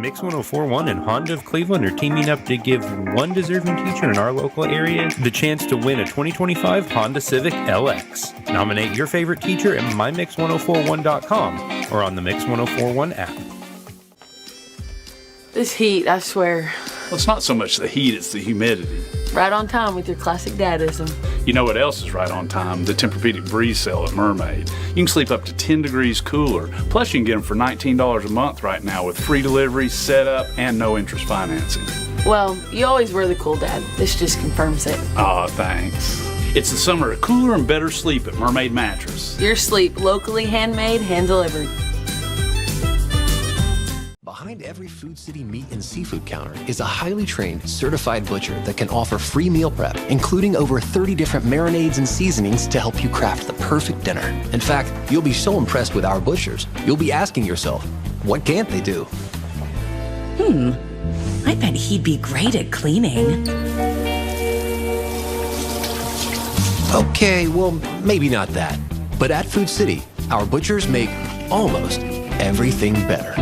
S19: Mix 104.1 and Honda of Cleveland are teaming up to give one deserving teacher in our local area the chance to win a 2025 Honda Civic LX. Nominate your favorite teacher at mymix1041.com or on the Mix 1041 app.
S20: This heat, I swear.
S21: Well, it's not so much the heat, it's the humidity.
S20: Right on time with your classic dadism.
S21: You know what else is right on time? The Tempur-Pedic Breeze sale at Mermaid. You can sleep up to 10 degrees cooler. Plus, you can get them for $19 a month right now with free delivery, setup, and no interest financing.
S20: Well, you always were the cool dad. This just confirms it.
S21: Aw, thanks. It's the summer of cooler and better sleep at Mermaid Mattress.
S20: Your sleep, locally handmade, hand-delivered.
S23: Behind every Food City meat and seafood counter is a highly trained, certified butcher that can offer free meal prep, including over 30 different marinades and seasonings to help you craft the perfect dinner. In fact, you'll be so impressed with our butchers, you'll be asking yourself, what can't they do?
S28: I bet he'd be great at cleaning.
S23: Okay, well, maybe not that. But at Food City, our butchers make almost everything better.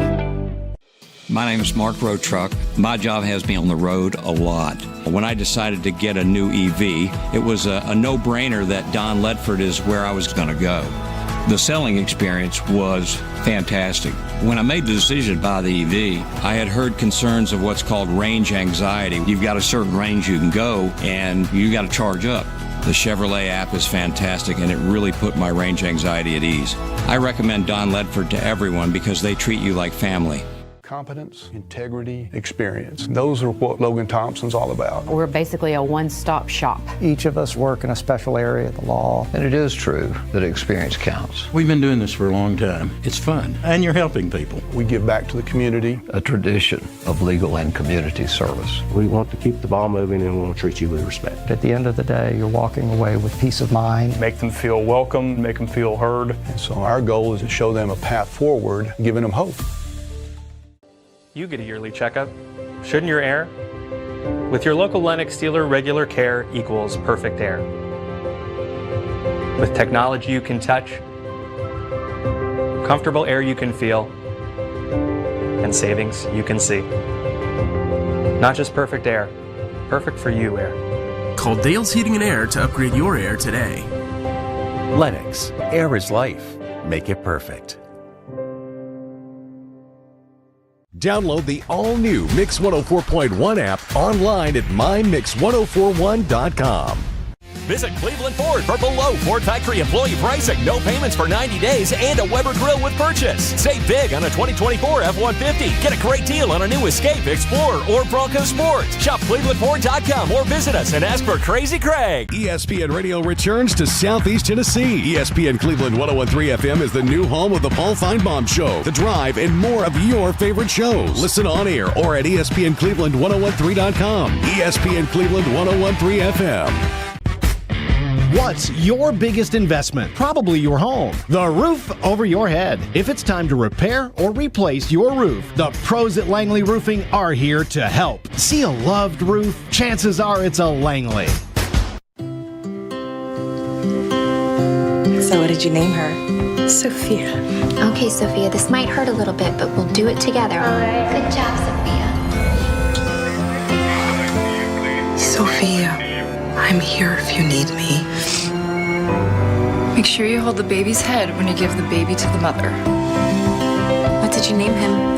S29: My name is Mark Road Truck. My job has me on the road a lot. When I decided to get a new EV, it was a no-brainer that Don Ledford is where I was going to go. The selling experience was fantastic. When I made the decision to buy the EV, I had heard concerns of what's called range anxiety. You've got a certain range you can go, and you got to charge up. The Chevrolet app is fantastic, and it really put my range anxiety at ease. I recommend Don Ledford to everyone because they treat you like family.
S1: competence, integrity, experience. Those are what Logan Thompson's all about.
S4: We're basically a one-stop shop.
S5: Each of us work in a special area of the law.
S6: And it is true that experience counts.
S13: We've been doing this for a long time. It's fun, and you're helping people.
S1: We give back to the community.
S6: A tradition of legal and community service.
S22: We want to keep the ball moving and we want to treat you with respect.
S5: At the end of the day, you're walking away with peace of mind.
S1: Make them feel welcome, make them feel heard. And so our goal is to show them a path forward, giving them hope.
S24: You get a yearly checkup. Shouldn't your air? With your local Lennox dealer, regular care equals perfect air. With technology you can touch, comfortable air you can feel, and savings you can see. Not just perfect air, perfect for you air.
S25: Call Dale's Heating and Air to upgrade your air today.
S26: Lennox, air is life. Make it perfect.
S30: Download the all-new Mix 104.1 app online at mymix1041.com.
S31: Visit Cleveland Ford for below Ford Factory employee pricing, no payments for 90 days, and a Weber grill with purchase. Save big on a 2024 F-150. Get a great deal on a new Escape, Explorer, or Bronco Sport. Shop ClevelandFord.com or visit us and ask for Crazy Craig.
S30: ESPN Radio returns to Southeast Tennessee. ESPN Cleveland 101.3 FM is the new home of the Paul Feinbaum Show, The Drive, and more of your favorite shows. Listen on air or at ESPNCleveland1013.com. ESPN Cleveland 101.3 FM.
S32: What's your biggest investment? Probably your home. The roof over your head. If it's time to repair or replace your roof, the pros at Langley Roofing are here to help. See a loved roof? Chances are it's a Langley.
S28: So what did you name her? Sophia.
S33: Okay, Sophia, this might hurt a little bit, but we'll do it together. All right. Good job, Sophia.
S28: Sophia, I'm here if you need me. Make sure you hold the baby's head when you give the baby to the mother. What did you name him?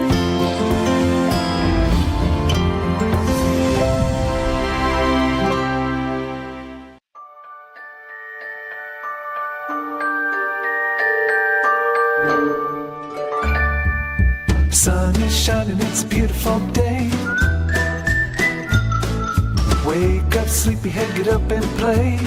S34: Sun is shining, it's a beautiful day. Wake up, sleepyhead, get up and play.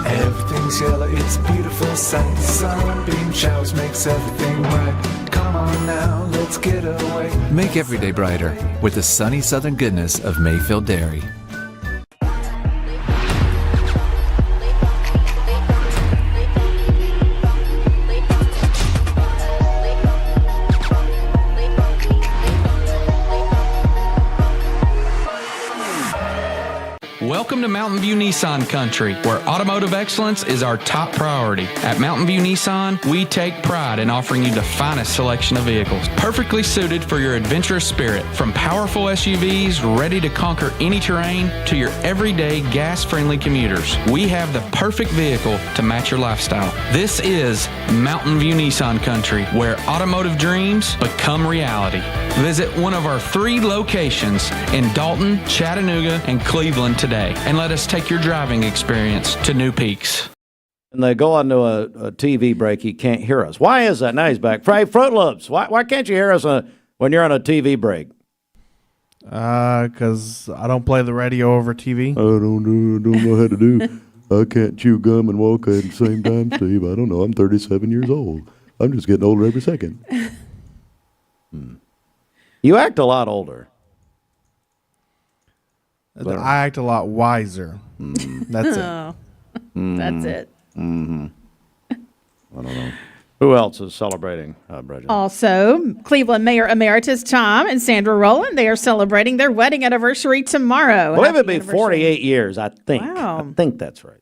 S34: Everything's yellow, it's a beautiful sight. Sunbeam showers makes everything right. Come on now, let's get away.
S35: Make every day brighter with the sunny southern goodness of Mayfield Dairy.
S36: Welcome to Mountain View Nissan Country, where automotive excellence is our top priority. At Mountain View Nissan, we take pride in offering you the finest selection of vehicles, perfectly suited for your adventurous spirit. From powerful SUVs ready to conquer any terrain to your everyday gas-friendly commuters, we have the perfect vehicle to match your lifestyle. This is Mountain View Nissan Country, where automotive dreams become reality. Visit one of our 3 locations in Dalton, Chattanooga, and Cleveland today, and let us take your driving experience to new peaks.
S3: And they go on to a TV break, he can't hear us. Why is that? Now he's back. Fruit Loops, why can't you hear us when you're on a TV break?
S11: Because I don't play the radio over TV.
S12: I don't know how to do. I can't chew gum and walk at the same time, Steve. I don't know. I'm 37 years old. I'm just getting older every second.
S3: You act a lot older.
S11: I act a lot wiser. That's it.
S9: That's it.
S3: Mm-hmm. I don't know. Who else is celebrating, Bridget?
S9: Also, Cleveland Mayor Emeritus Tom and Sandra Rowland, they are celebrating their wedding anniversary tomorrow.
S3: I believe it'd be 48 years, I think.
S9: Wow.
S3: I think that's right.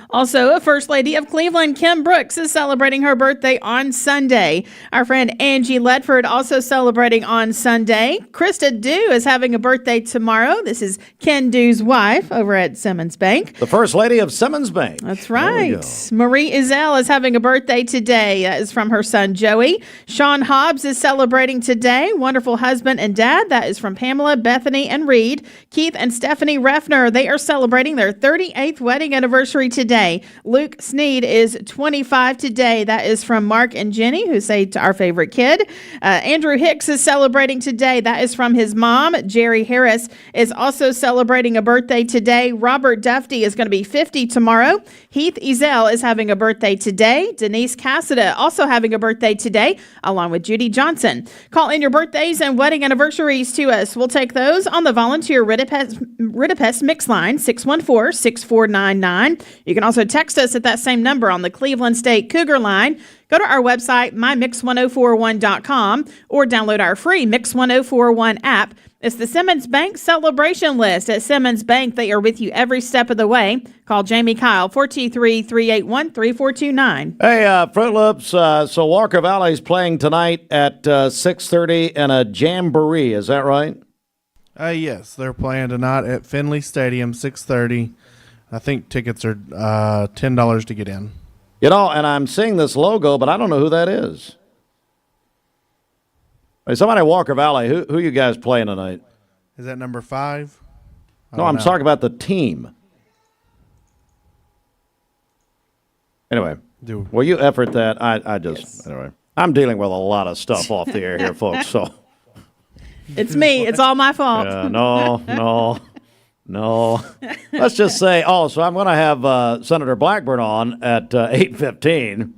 S9: Also, a First Lady of Cleveland, Kim Brooks, is celebrating her birthday on Sunday. Our friend Angie Ledford also celebrating on Sunday. Krista Dew is having a birthday tomorrow. This is Ken Dew's wife over at Simmons Bank.
S3: The First Lady of Simmons Bank.
S9: That's right. Marie Izell is having a birthday today. That is from her son, Joey. Sean Hobbs is celebrating today. Wonderful husband and dad. That is from Pamela, Bethany, and Reed. Keith and Stephanie Refner, they are celebrating their 38th wedding anniversary today. today. Luke Sneed is 25 today. That is from Mark and Jenny, who say to our favorite kid. Andrew Hicks is celebrating today. That is from his mom. Jerry Harris is also celebrating a birthday today. Robert Dufty is going to be 50 tomorrow. Heath Ezel is having a birthday today. Denise Cassida also having a birthday today, along with Judy Johnson. Call in your birthdays and wedding anniversaries to us. We'll take those on the volunteer Ridipest Mix line, 614-6499. You can also text us at that same number on the Cleveland State Cougar line. Go to our website, mymix1041.com, or download our free Mix 1041 app. It's the Simmons Bank celebration list. At Simmons Bank, they are with you every step of the way. Call Jamie Kyle, 423-381-3429.
S3: Hey, Fruit Loops, so Walker Valley's playing tonight at 6:30 in a jamboree. Is that right?
S11: Yes, they're playing tonight at Finley Stadium, 6:30. I think tickets are $10 to get in.
S3: You know, and I'm seeing this logo, but I don't know who that is. Hey, somebody at Walker Valley, who you guys playing tonight?
S11: Is that number 5?
S3: No, I'm talking about the team. Anyway, will you effort that? Anyway, I'm dealing with a lot of stuff off the air here, folks, so.
S9: It's me. It's all my fault.
S3: No. Let's just say, so I'm going to have Senator Blackburn on at 8:15.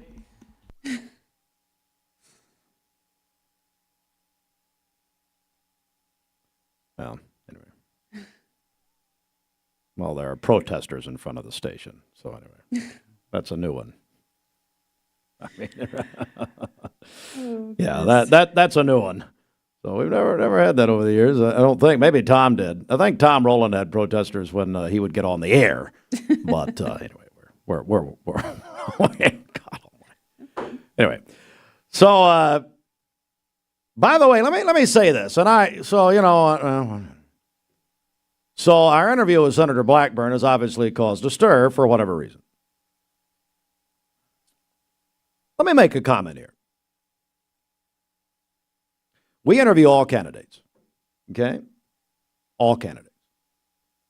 S3: Well, anyway. Well, there are protesters in front of the station. So anyway, that's a new one. I mean, that's a new one. So we've never had that over the years. I don't think. Maybe Tom did. I think Tom Rowland had protesters when he would get on the air. But anyway, we're God almighty. Anyway, so by the way, let me say this, and so our interview with Senator Blackburn has obviously caused a stir for whatever reason. Let me make a comment here. We interview all candidates, okay? All candidates.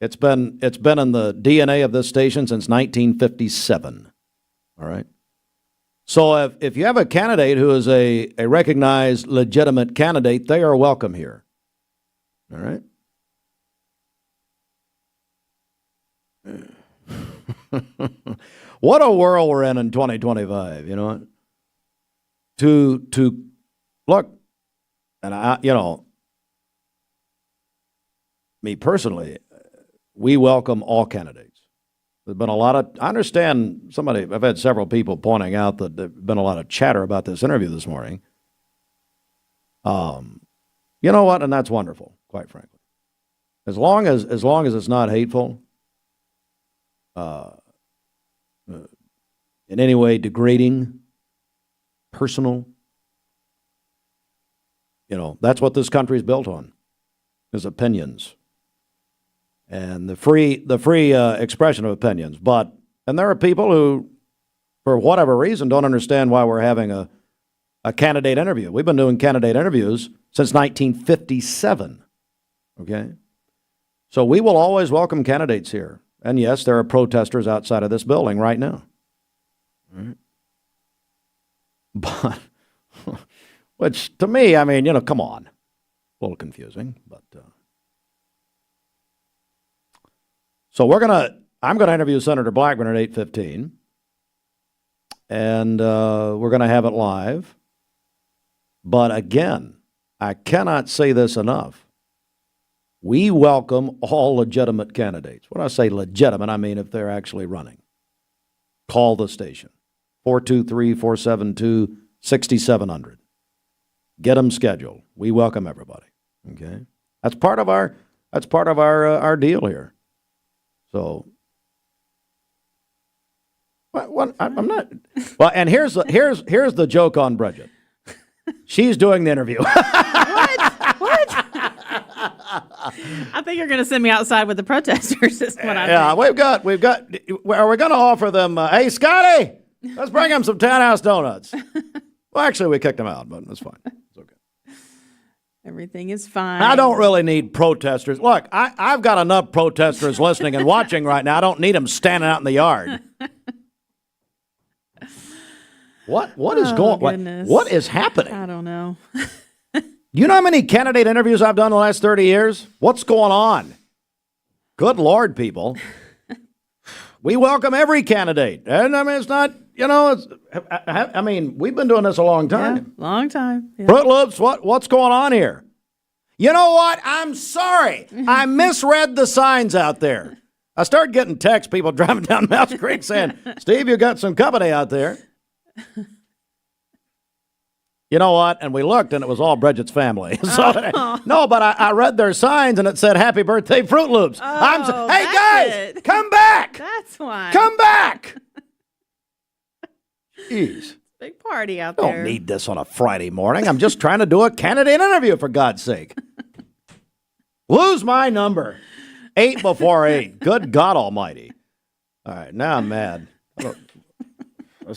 S3: It's been in the DNA of this station since 1957, all right? So if you have a candidate who is a recognized, legitimate candidate, they are welcome here, all right? What a world we're in 2025, you know? To look, and me personally, we welcome all candidates. There's been a lot of, I understand I've had several people pointing out that there's been a lot of chatter about this interview this morning. You know what? And that's wonderful, quite frankly. As long as it's not hateful, in any way degrading, personal, that's what this country is built on, is opinions and the free expression of opinions. And there are people who, for whatever reason, don't understand why we're having a candidate interview. We've been doing candidate interviews since 1957. Okay, so we will always welcome candidates here. And yes, there are protesters outside of this building right now. All right. But which, to me, I mean, come on. A little confusing, but... So I'm going to interview Senator Blackburn at 8:15, and we're going to have it live. But again, I cannot say this enough. We welcome all legitimate candidates. When I say legitimate, I mean if they're actually running. Call the station, 423-472-6700. Get them scheduled. We welcome everybody. Okay, that's part of our deal here. So, I'm not. Well, and here's the joke on Bridget. She's doing the interview.
S9: What? I think you're going to send me outside with the protesters. Is what I think.
S3: we've got. Are we going to offer them? Hey, Scotty, let's bring them some Townhouse donuts. Well, actually, we kicked them out, but it's fine. It's okay.
S9: Everything is fine.
S3: I don't really need protesters. Look, I've got enough protesters listening and watching right now. I don't need them standing out in the yard. What is going? What is happening?
S9: I don't know.
S3: You know how many candidate interviews I've done in the last 30 years? What's going on? Good Lord, people. We welcome every candidate. And I mean, it's not, I mean, we've been doing this a long time.
S9: Yeah, long time. Yeah.
S3: Fruit Loops, what's going on here? You know what? I'm sorry. I misread the signs out there. I started getting texts, people driving down Mouse Creek saying, Steve, you got some company out there. You know what? And we looked, and it was all Bridget's family. No, but I read their signs, and it said, Happy Birthday, Fruit Loops. Hey, guys, come back.
S9: That's why.
S3: Come back. Jeez.
S9: Big party out there.
S3: Don't need this on a Friday morning. I'm just trying to do a candidate interview, for God's sake. Lose my number. 8 before 8. Good God Almighty. All right, now I'm mad.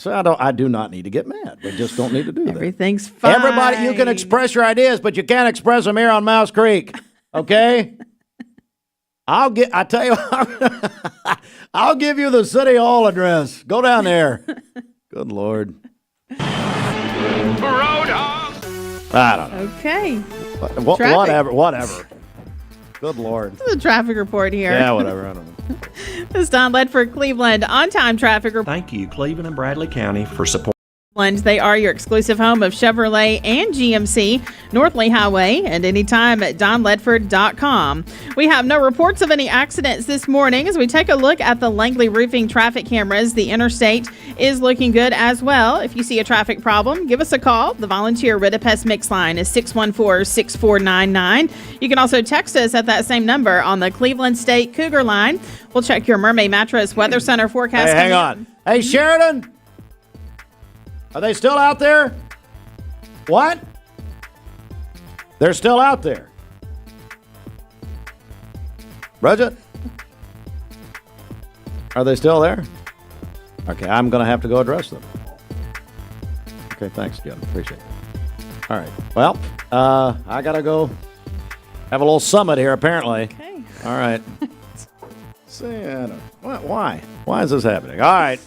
S3: I do not need to get mad. We just don't need to do that.
S9: Everything's fine.
S3: Everybody, you can express your ideas, but you can't express them here on Mouse Creek. Okay? I'll give you the City Hall address. Go down there. Good Lord. I don't know.
S9: Okay.
S3: Whatever. Good Lord.
S9: This is a traffic report here.
S3: Yeah, whatever. I don't know.
S9: This is Don Ledford, Cleveland on-time traffic report.
S22: Thank you, Cleveland and Bradley County, for support.
S9: They are your exclusive home of Chevrolet and GMC, Northley Highway, and anytime at donledford.com. We have no reports of any accidents this morning. As we take a look at the Langley Roofing traffic cameras, the interstate is looking good as well. If you see a traffic problem, give us a call. The volunteer Ridipest Mix line is 614-6499. You can also text us at that same number on the Cleveland State Cougar line. We'll check your Mermaid Mattress Weather Center forecast.
S3: Hey, hang on. Hey, Sheridan. Are they still out there? What? They're still out there. Bridget? Are they still there? Okay, I'm going to have to go address them. Okay, thanks, Jim. Appreciate it. All right. Well, I got to go have a little summit here, apparently.
S9: Okay.
S3: All right. See, I don't, why? Why is this happening? All right.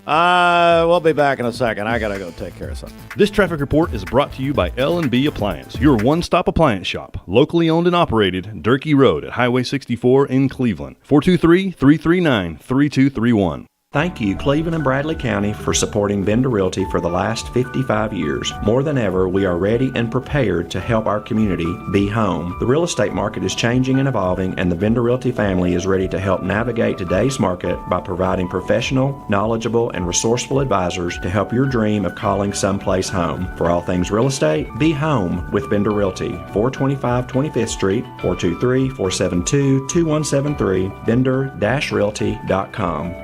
S3: We'll be back in a second. I gotta go take care of something.
S2: This traffic report is brought to you by L&B Appliance, your one-stop appliance shop, locally owned and operated, Durkee Road at Highway 64 in Cleveland. 423-339-3231.
S22: Thank you, Cleveland and Bradley County, for supporting Bender Realty for the last 55 years. More than ever, we are ready and prepared to help our community be home. The real estate market is changing and evolving, and the Bender Realty family is ready to help navigate today's market by providing professional, knowledgeable, and resourceful advisors to help your dream of calling someplace home. For all things real estate, be home with Bender Realty, 425 25th Street, 423-472-2173, bender-realty.com.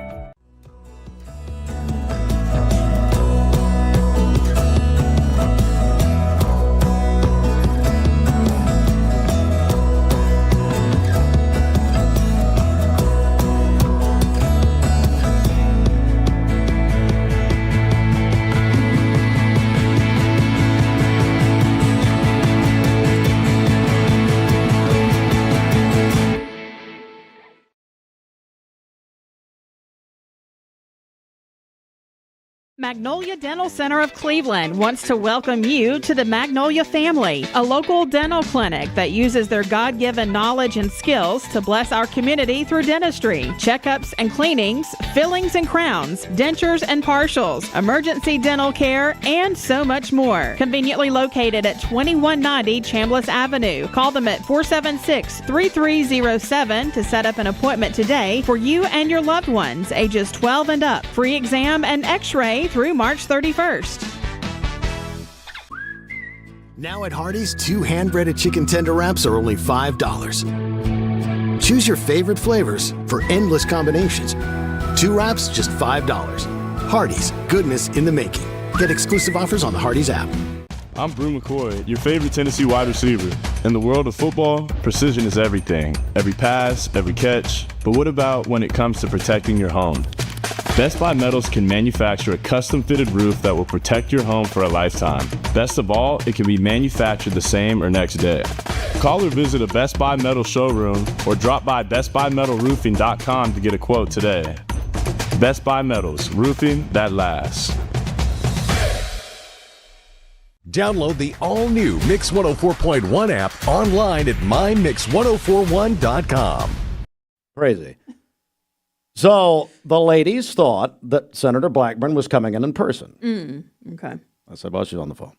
S9: Magnolia Dental Center of Cleveland wants to welcome you to the Magnolia family, a local dental clinic that uses their God-given knowledge and skills to bless our community through dentistry, checkups and cleanings, fillings and crowns, dentures and partials, emergency dental care, and so much more. Conveniently located at 2190 Chambliss Avenue. Call them at 476-3307 to set up an appointment today for you and your loved ones, ages 12 and up. Free exam and x-ray through March 31st.
S4: Now at Hardee's, 2 hand-breaded chicken tender wraps are only $5. Choose your favorite flavors for endless combinations. 2 wraps, just $5. Hardee's, goodness in the making. Get exclusive offers on the Hardee's app.
S7: I'm Brew McCoy, your favorite Tennessee wide receiver. In the world of football, precision is everything. Every pass, every catch. But what about when it comes to protecting your home? Best Buy Metals can manufacture a custom-fitted roof that will protect your home for a lifetime. Best of all, it can be manufactured the same or next day. Call or visit a Best Buy Metal showroom or drop by bestbuymetalroofing.com to get a quote today. Best Buy Metals, roofing that lasts.
S30: Download the all-new Mix 104.1 app online at mymix1041.com.
S3: Crazy. So the ladies thought that Senator Blackburn was coming in person.
S9: Okay.
S3: I said, well, she's on the phone.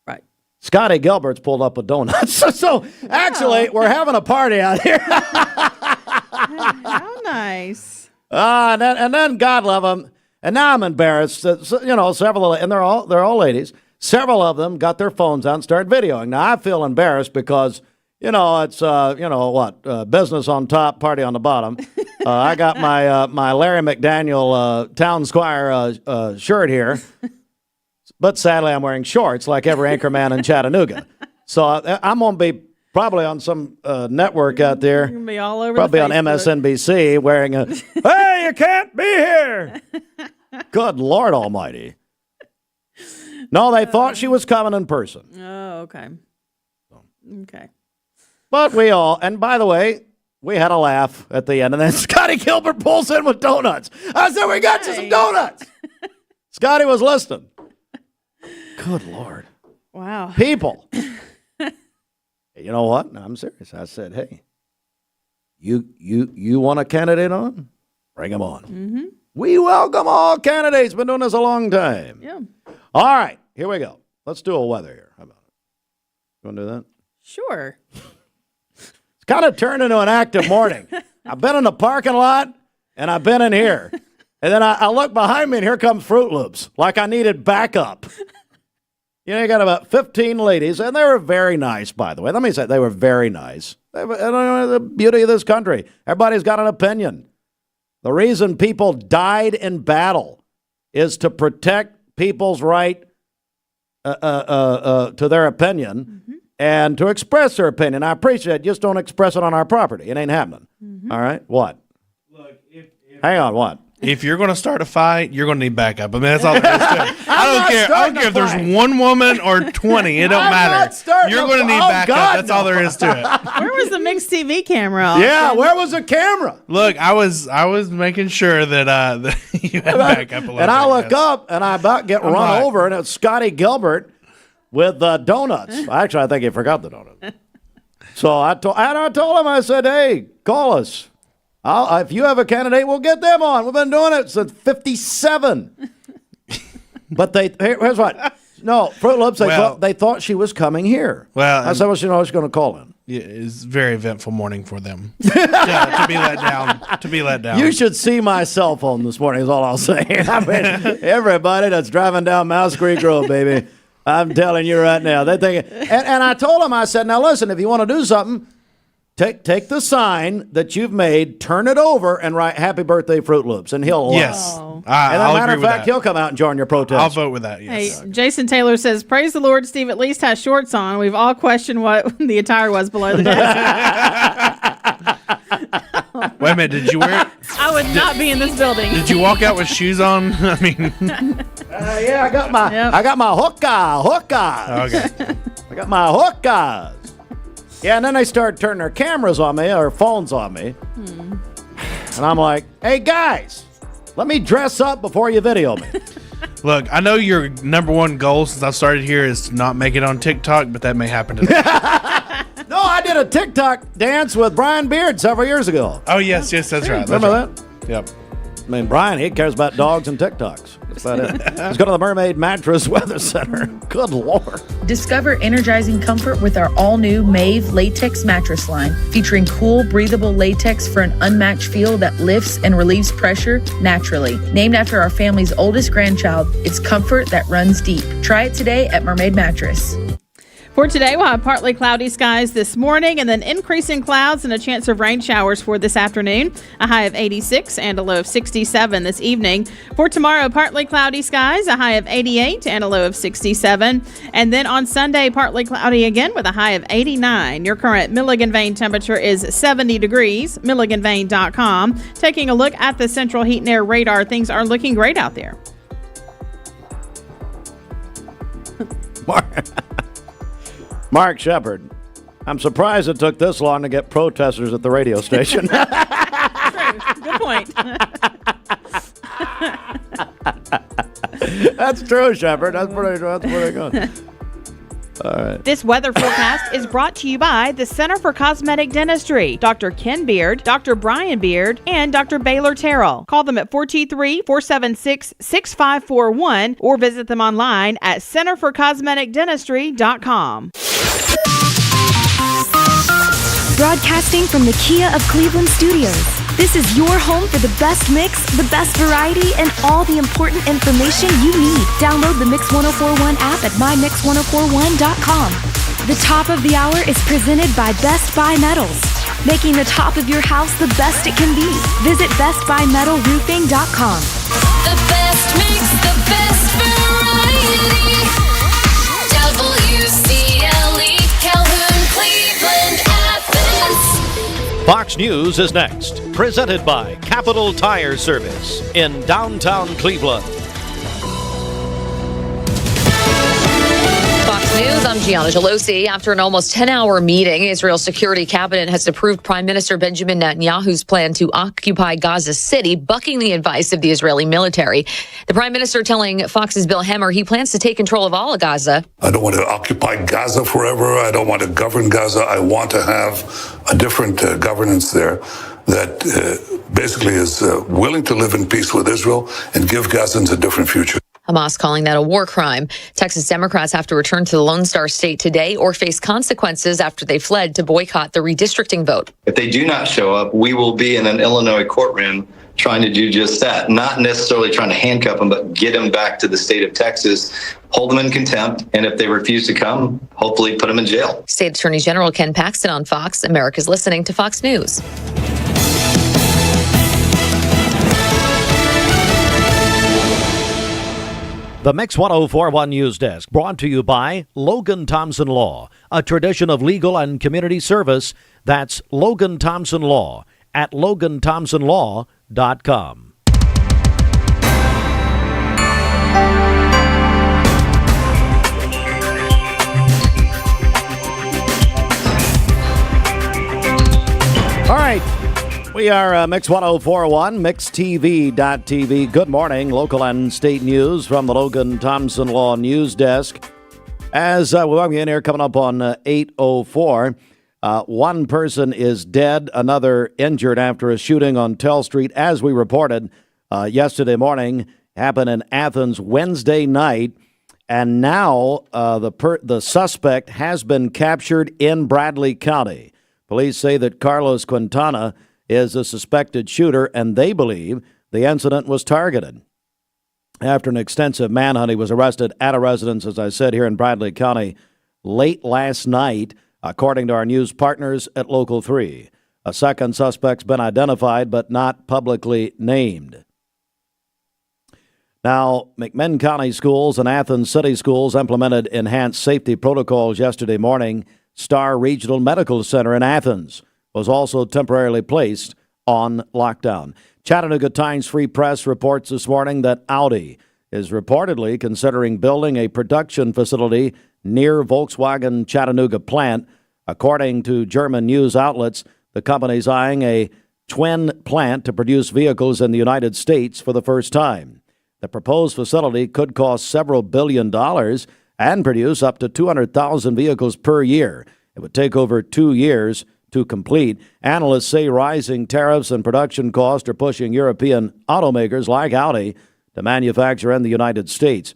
S9: Right.
S3: Scotty Gilbert's pulled up with donuts. So actually, we're having a party out here.
S9: How nice.
S3: And then God love them. And now I'm embarrassed. Several, and they're all ladies. Several of them got their phones out and started videoing. Now I feel embarrassed because it's business on top, party on the bottom. I got my Larry McDaniel Town Squire shirt here, but sadly I'm wearing shorts like every anchorman in Chattanooga. So I'm gonna be probably on some network out there.
S9: You're gonna be all over.
S3: Probably
S9: the
S3: on
S9: Facebook.
S3: MSNBC wearing a "Hey, you can't be here." Good Lord Almighty! No, they thought she was coming in person.
S9: Oh, okay. Okay.
S3: But and by the way, we had a laugh at the end, and then Scotty Gilbert pulls in with donuts. I said, we got you some donuts. Scotty was listening. Good Lord.
S9: Wow.
S3: People. You know what? No, I'm serious. I said, hey, you want a candidate on? Bring him on.
S9: Mm-hmm.
S3: We welcome all candidates. Been doing this a long time.
S9: Yeah.
S3: All right, here we go. Let's do a weather here. How about it? You want to do that?
S9: Sure.
S3: It's kind of turned into an active morning. I've been in the parking lot, and I've been in here. And then I look behind me, and here comes Fruit Loops, like I needed backup. You got about 15 ladies, and they were very nice, by the way. Let me say, they were very nice. The beauty of this country. Everybody's got an opinion. The reason people died in battle is to protect people's right to their opinion and to express their opinion. I appreciate it. Just don't express it on our property. It ain't happening. All right? What?
S11: Look,
S3: hang on, what?
S11: If you're going to start a fight, you're going to need backup. I mean, that's all there is to it. I don't care if there's one woman or 20. It don't matter. You're going to need backup.
S3: God,
S11: that's all there is to it.
S9: Where was the Mix TV camera? Austin?
S3: Yeah, where was the camera?
S11: Look, I was making sure that you had backup a little bit.
S3: And I look up, and I about get run over, and it's Scotty Gilbert with donuts. Actually, I think he forgot the donuts. So I told him, I said, hey, call us. If you have a candidate, we'll get them on. We've been doing it since 57. But here's what. No, Fruit Loops, they thought she was coming here.
S11: Well,
S3: I said, well, she's going to call in.
S11: Yeah, it's a very eventful morning for them to be let down.
S3: You should see my cell phone this morning is all I'll say. I mean, everybody that's driving down Mouse Creek Road, baby, I'm telling you right now. They think, and I told them, I said, now listen, if you want to do something, Take the sign that you've made, turn it over, and write "Happy Birthday, Fruit Loops," and he'll allow.
S11: Yes.
S3: And as a matter of fact, he'll come out and join your protest.
S11: I'll vote with that. Yes.
S9: Hey, Jason Taylor says, "Praise the Lord, Steve at least has shorts on. We've all questioned what the attire was below the desk."
S11: Wait a minute, did you wear it?
S9: I would not be in this building.
S11: Did you walk out with shoes on? I mean,
S3: yeah, I got my hookah.
S11: Okay.
S3: I got my hookahs. Yeah, and then they started turning their cameras on me, or phones on me. And I'm like, hey, guys, let me dress up before you video me.
S11: Look, I know your number one goal since I've started here is to not make it on TikTok, but that may happen today.
S3: No, I did a TikTok dance with Brian Beard several years ago.
S11: Oh, yes, that's right.
S3: Remember that?
S11: Yep.
S3: I mean, Brian, he cares about dogs and TikToks. That's about it. Let's go to the Mermaid Mattress Weather Center. Good Lord.
S5: Discover energizing comfort with our all-new Mave latex mattress line, featuring cool, breathable latex for an unmatched feel that lifts and relieves pressure naturally. Named after our family's oldest grandchild, it's comfort that runs deep. Try it today at Mermaid Mattress.
S9: For today, we'll have partly cloudy skies this morning and then increasing clouds and a chance of rain showers for this afternoon. A high of 86 and a low of 67 this evening. For tomorrow, partly cloudy skies, a high of 88 and a low of 67. And then on Sunday, partly cloudy again with a high of 89. Your current Milligan Vane temperature is 70 degrees. MilliganVane.com. Taking a look at the central heat and air radar, things are looking great out there.
S3: Mark Shepard. I'm surprised it took this long to get protesters at the radio station.
S9: True. Good point.
S3: That's true, Shepard. That's pretty good. All right.
S9: This weather forecast is brought to you by the Center for Cosmetic Dentistry, Dr. Ken Beard, Dr. Brian Beard, and Dr. Baylor Terrell. Call them at 423-476-6541 or visit them online at centerforcosmeticdentistry.com.
S1: Broadcasting from the Kia of Cleveland studios. This is your home for the best mix, the best variety, and all the important information you need. Download the Mix 1041 app at mymix1041.com. The top of the hour is presented by Best Buy Metals, making the top of your house the best it can be. Visit bestbuymetalroofing.com.
S6: The best mix, the best variety. WCLE, Calhoun, Cleveland, Athens.
S3: Fox News is next. Presented by Capital Tire Service in downtown Cleveland.
S8: Fox News, I'm Gianna Gelosi. After an almost 10-hour meeting, Israel's security cabinet has approved Prime Minister Benjamin Netanyahu's plan to occupy Gaza City, bucking the advice of the Israeli military. The Prime Minister telling Fox's Bill Hemmer he plans to take control of all of Gaza.
S10: I don't want to occupy Gaza forever. I don't want to govern Gaza. I want to have a different governance there that basically is willing to live in peace with Israel and give Gazans a different future.
S8: Hamas calling that a war crime. Texas Democrats have to return to the Lone Star State today or face consequences after they fled to boycott the redistricting vote.
S13: If they do not show up, we will be in an Illinois courtroom trying to do just that, not necessarily trying to handcuff them, but get them back to the state of Texas, hold them in contempt, and if they refuse to come, hopefully put them in jail.
S8: State Attorney General Ken Paxton on Fox. America's listening to Fox News.
S3: The Mix 1041 News Desk brought to you by Logan Thompson Law, a tradition of legal and community service. That's Logan Thompson Law at LoganThompsonLaw.com. All right. We are Mix 1041, MixTV.tv. Good morning. Local and state news from the Logan Thompson Law News Desk. As we welcome you in here, coming up on 8:04, one person is dead, another injured after a shooting on Tell Street, as we reported yesterday morning. Happened in Athens Wednesday night. And now the suspect has been captured in Bradley County. Police say that Carlos Quintana is a suspected shooter, and they believe the incident was targeted. After an extensive manhunt, he was arrested at a residence, as I said, here in Bradley County late last night, according to our news partners at Local 3. A second suspect's been identified, but not publicly named. Now, McMinn County schools and Athens City schools implemented enhanced safety protocols yesterday morning. Star Regional Medical Center in Athens was also temporarily placed on lockdown. Chattanooga Times Free Press reports this morning that Audi is reportedly considering building a production facility near Volkswagen Chattanooga plant. According to German news outlets, the company's eyeing a twin plant to produce vehicles in the United States for the first time. The proposed facility could cost several $1 billion and produce up to 200,000 vehicles per year. It would take over 2 years to complete. Analysts say rising tariffs and production costs are pushing European automakers like Audi to manufacture in the United States.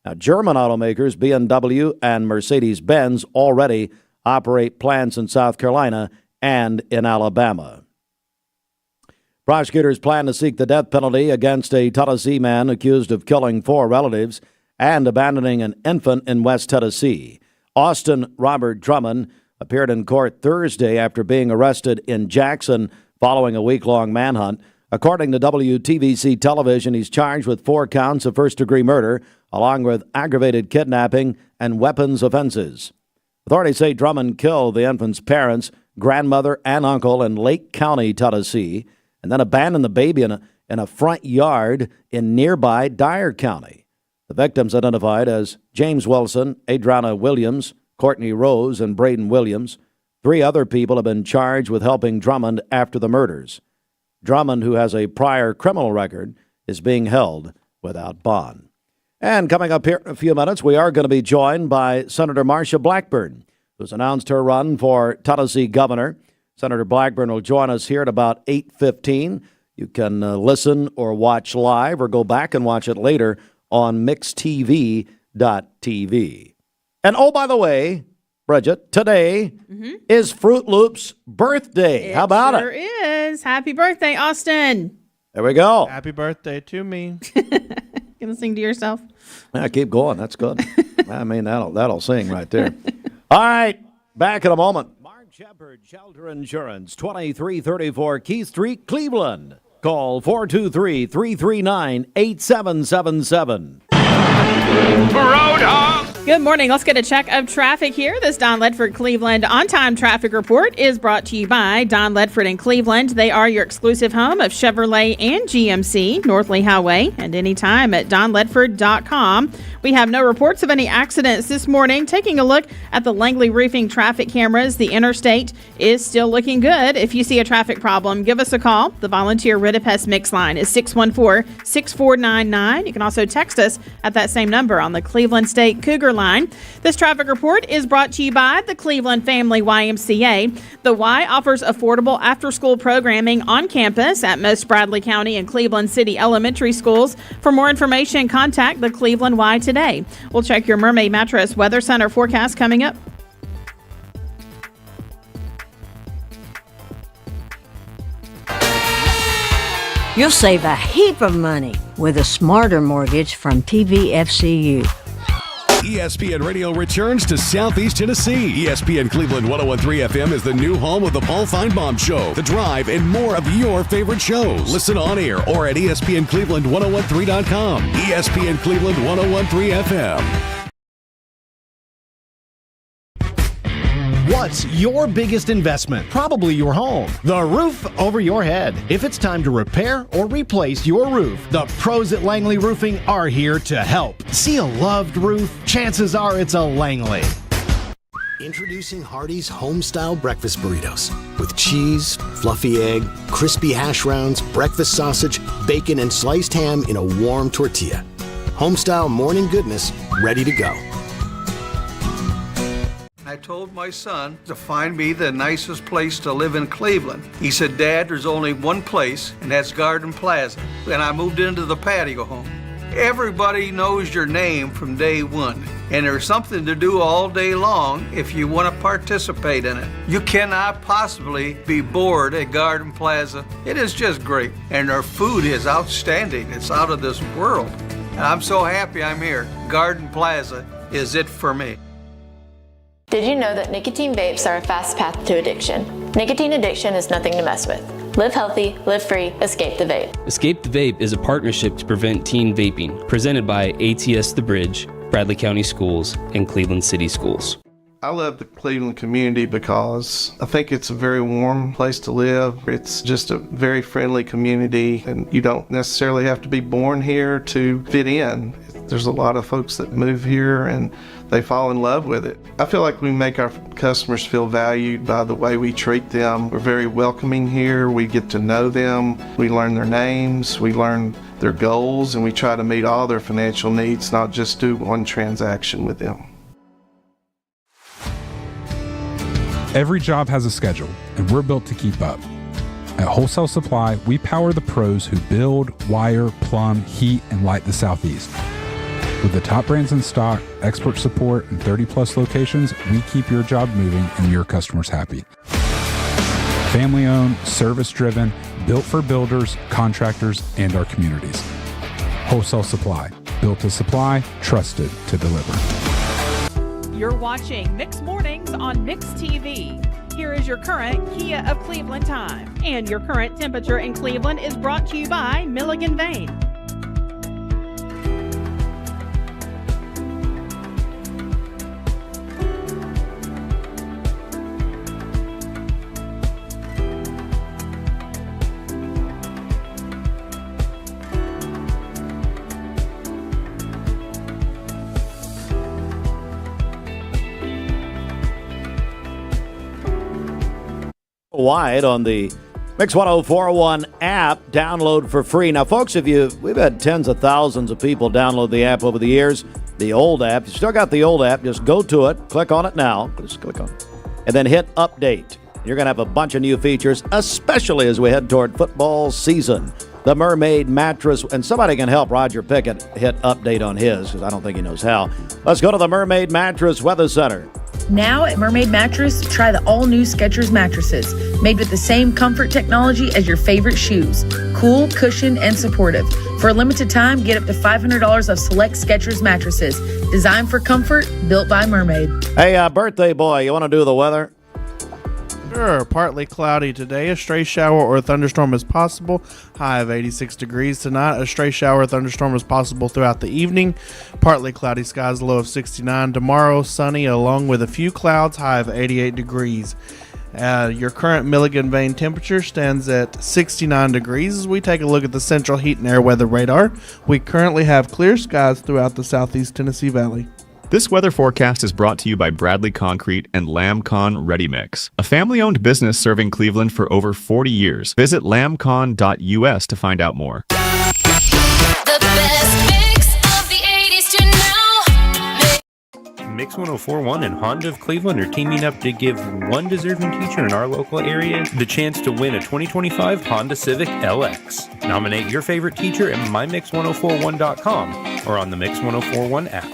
S3: Now, German automakers BMW and Mercedes-Benz already operate plants in South Carolina and in Alabama. Prosecutors plan to seek the death penalty against a Tennessee man accused of killing 4 relatives and abandoning an infant in West Tennessee. Austin Robert Drummond appeared in court Thursday after being arrested in Jackson following a week-long manhunt. According to WTVC television, he's charged with 4 counts of first-degree murder, along with aggravated kidnapping and weapons offenses. Authorities say Drummond killed the infant's parents, grandmother, and uncle in Lake County, Tennessee, and then abandoned the baby in a front yard in nearby Dyer County. The victims identified as James Wilson, Adriana Williams, Courtney Rose, and Braden Williams. 3 other people have been charged with helping Drummond after the murders. Drummond, who has a prior criminal record, is being held without bond. And coming up here in a few minutes, we are going to be joined by Senator Marsha Blackburn, who's announced her run for Tennessee governor. Senator Blackburn will join us here at about 8:15. You can listen or watch live or go back and watch it later on mixtv.tv. And oh, by the way, Bridget, today is Fruit Loop's birthday. How about
S9: Sure is. Happy birthday, Austin.
S3: There we go.
S11: Happy birthday to me.
S9: Gonna sing to yourself?
S3: Yeah, keep going. That's good. I mean, that'll sing right there. All right, back in a moment. Mark Shepard, Shelter Insurance, 2334 Keith Street, Cleveland. Call 423-339-8777.
S9: Good morning. Let's get a check of traffic here. This Don Ledford Cleveland on-time traffic report is brought to you by Don Ledford in Cleveland. They are your exclusive home of Chevrolet and GMC, North Lee Highway, and anytime at donledford.com. We have no reports of any accidents this morning. Taking a look at the Langley Roofing traffic cameras, the interstate is still looking good. If you see a traffic problem, give us a call. The volunteer Ridipest mix line is 614-6499. You can also text us at that same number on the Cleveland State Cougar line. This traffic report is brought to you by the Cleveland Family YMCA. The Y offers affordable after-school programming on campus at most Bradley County and Cleveland City elementary schools. For more information, contact the Cleveland Y today. We'll check your Mermaid Mattress Weather Center forecast coming up.
S14: You'll save a heap of money with a smarter mortgage from TVFCU.
S30: ESPN Radio returns to Southeast Tennessee. ESPN Cleveland 101.3 FM is the new home of the Paul Feinbaum Show, The Drive, and more of your favorite shows. Listen on air or at ESPNCleveland1013.com. ESPN Cleveland 101.3 FM.
S15: What's your biggest investment? Probably your home. The roof over your head. If it's time to repair or replace your roof, the pros at Langley Roofing are here to help. See a loved roof? Chances are it's a Langley.
S4: Introducing Hardee's Homestyle Breakfast Burritos. With cheese, fluffy egg, crispy hash browns, breakfast sausage, bacon, and sliced ham in a warm tortilla. Homestyle morning goodness, ready to go.
S16: I told my son to find me the nicest place to live in Cleveland. He said, Dad, there's only one place, and that's Garden Plaza. And I moved into the patio home. Everybody knows your name from day one, and there's something to do all day long if you want to participate in it. You cannot possibly be bored at Garden Plaza. It is just great, and their food is outstanding. It's out of this world. And I'm so happy I'm here. Garden Plaza is it for me.
S17: Did you know that nicotine vapes are a fast path to addiction? Nicotine addiction is nothing to mess with. Live healthy, live free, escape the vape.
S18: Escape the Vape is a partnership to prevent teen vaping, presented by ATS The Bridge, Bradley County Schools, and Cleveland City Schools.
S19: I love the Cleveland community because I think it's a very warm place to live. It's just a very friendly community, and you don't necessarily have to be born here to fit in. There's a lot of folks that move here and they fall in love with it. I feel like we make our customers feel valued by the way we treat them. We're very welcoming here. We get to know them. We learn their names. We learn their goals, and we try to meet all their financial needs, not just do one transaction with them.
S20: Every job has a schedule, and we're built to keep up. At Wholesale Supply, we power the pros who build, wire, plumb, heat, and light the Southeast. With the top brands in stock, expert support, and 30-plus locations, we keep your job moving and your customers happy. Family-owned, service-driven, built for builders, contractors, and our communities. Wholesale Supply, built to supply, trusted to deliver.
S9: You're watching Mix Mornings on Mix TV. Here is your current Kia of Cleveland time. And your current temperature in Cleveland is brought to you by Milligan Vane.
S3: Wide on the Mix 1041 app, download for free. Now, folks, we've had tens of thousands of people download the app over the years. The old app, you still got the old app, just go to it, click on it now, just click on it, and then hit update. You're going to have a bunch of new features, especially as we head toward football season. The Mermaid Mattress, and somebody can help Roger Pickett hit update on his, because I don't think he knows how. Let's go to the Mermaid Mattress Weather Center.
S5: Now at Mermaid Mattress, try the all-new Skechers mattresses, made with the same comfort technology as your favorite shoes. Cool, cushioned, and supportive. For a limited time, get up to $500 of select Skechers mattresses. Designed for comfort, built by Mermaid.
S3: Hey, birthday boy, you want to do the weather?
S11: Sure. Partly cloudy today. A stray shower or thunderstorm is possible. High of 86 degrees tonight. A stray shower or thunderstorm is possible throughout the evening. Partly cloudy skies, low of 69. Tomorrow, sunny along with a few clouds. High of 88 degrees. Your current Milligan Vane temperature stands at 69 degrees. As we take a look at the Central Heat and Air Weather Radar, we currently have clear skies throughout the southeast Tennessee Valley.
S2: This weather forecast is brought to you by Bradley Concrete and Lamcon Ready Mix, a family-owned business serving Cleveland for over 40 years. Visit lamcon.us to find out more.
S6: The best mix of the 80s to now.
S12: Mix 1041 and Honda of Cleveland are teaming up to give one deserving teacher in our local area the chance to win a 2025 Honda Civic LX. Nominate your favorite teacher at mymix1041.com or on the Mix 1041 app.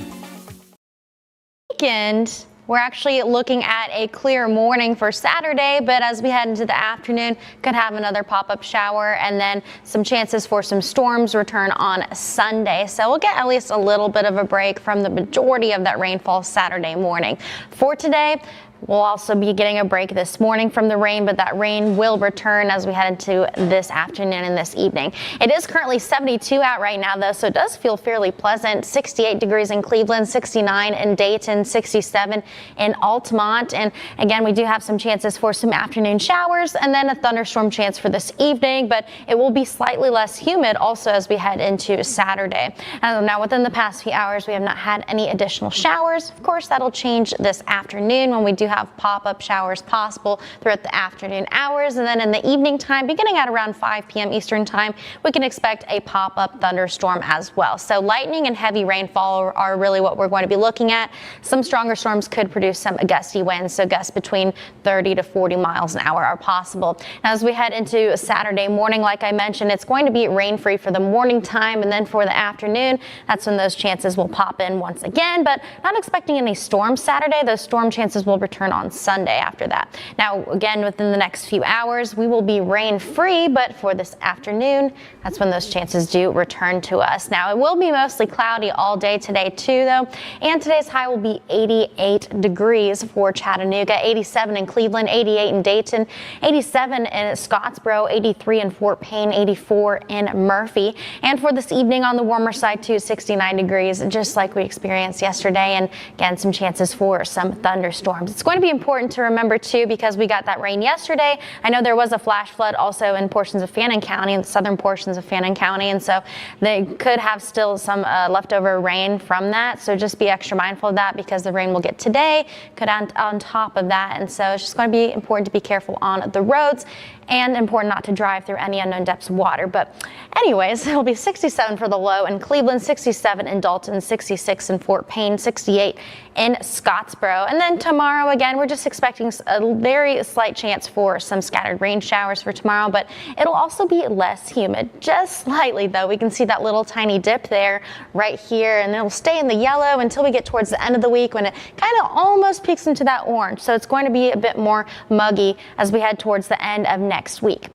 S21: Weekend, we're actually looking at a clear morning for Saturday, but as we head into the afternoon, could have another pop-up shower and then some chances for some storms return on Sunday. So we'll get at least a little bit of a break from the majority of that rainfall Saturday morning. For today, we'll also be getting a break this morning from the rain, but that rain will return as we head into this afternoon and this evening. It is currently 72 out right now, though, so it does feel fairly pleasant. 68 degrees in Cleveland, 69 in Dayton, 67 in Altamont. And again, we do have some chances for some afternoon showers and then a thunderstorm chance for this evening, but it will be slightly less humid also as we head into Saturday. Now, within the past few hours, we have not had any additional showers. Of course, that'll change this afternoon when we do have pop-up showers possible throughout the afternoon hours, and then in the evening time, beginning at around 5 p.m. Eastern time, we can expect a pop-up thunderstorm as well. So lightning and heavy rainfall are really what we're going to be looking at. Some stronger storms could produce some gusty winds, so gusts between 30 to 40 miles an hour are possible. Now, as we head into Saturday morning, like I mentioned, it's going to be rain-free for the morning time, and then for the afternoon, that's when those chances will pop in once again, but not expecting any storms Saturday. Those storm chances will return on Sunday after that. Now, again, within the next few hours, we will be rain-free, but for this afternoon, that's when those chances do return to us. Now, it will be mostly cloudy all day today, too, though, and today's high will be 88 degrees for Chattanooga, 87 in Cleveland, 88 in Dayton, 87 in Scottsboro, 83 in Fort Payne, 84 in Murphy. And for this evening on the warmer side, too, 69 degrees, just like we experienced yesterday, and again, some chances for some thunderstorms. It's going to be important to remember, too, because we got that rain yesterday. I know there was a flash flood also in portions of Fannin County, in the southern portions of Fannin County, and so they could have still some leftover rain from that. So just be extra mindful of that because the rain we'll get today could on top of that. And so it's just going to be important to be careful on the roads and important not to drive through any unknown depths of water. But anyways, it'll be 67 for the low in Cleveland, 67 in Dalton, 66 in Fort Payne, 68 in Scottsboro. And then tomorrow, again, we're just expecting a very slight chance for some scattered rain showers for tomorrow, but it'll also be less humid, just slightly though. We can see that little tiny dip there right here, and it'll stay in the yellow until we get towards the end of the week when it kind of almost peaks into that orange. So it's going to be a bit more muggy as we head towards the end of next week.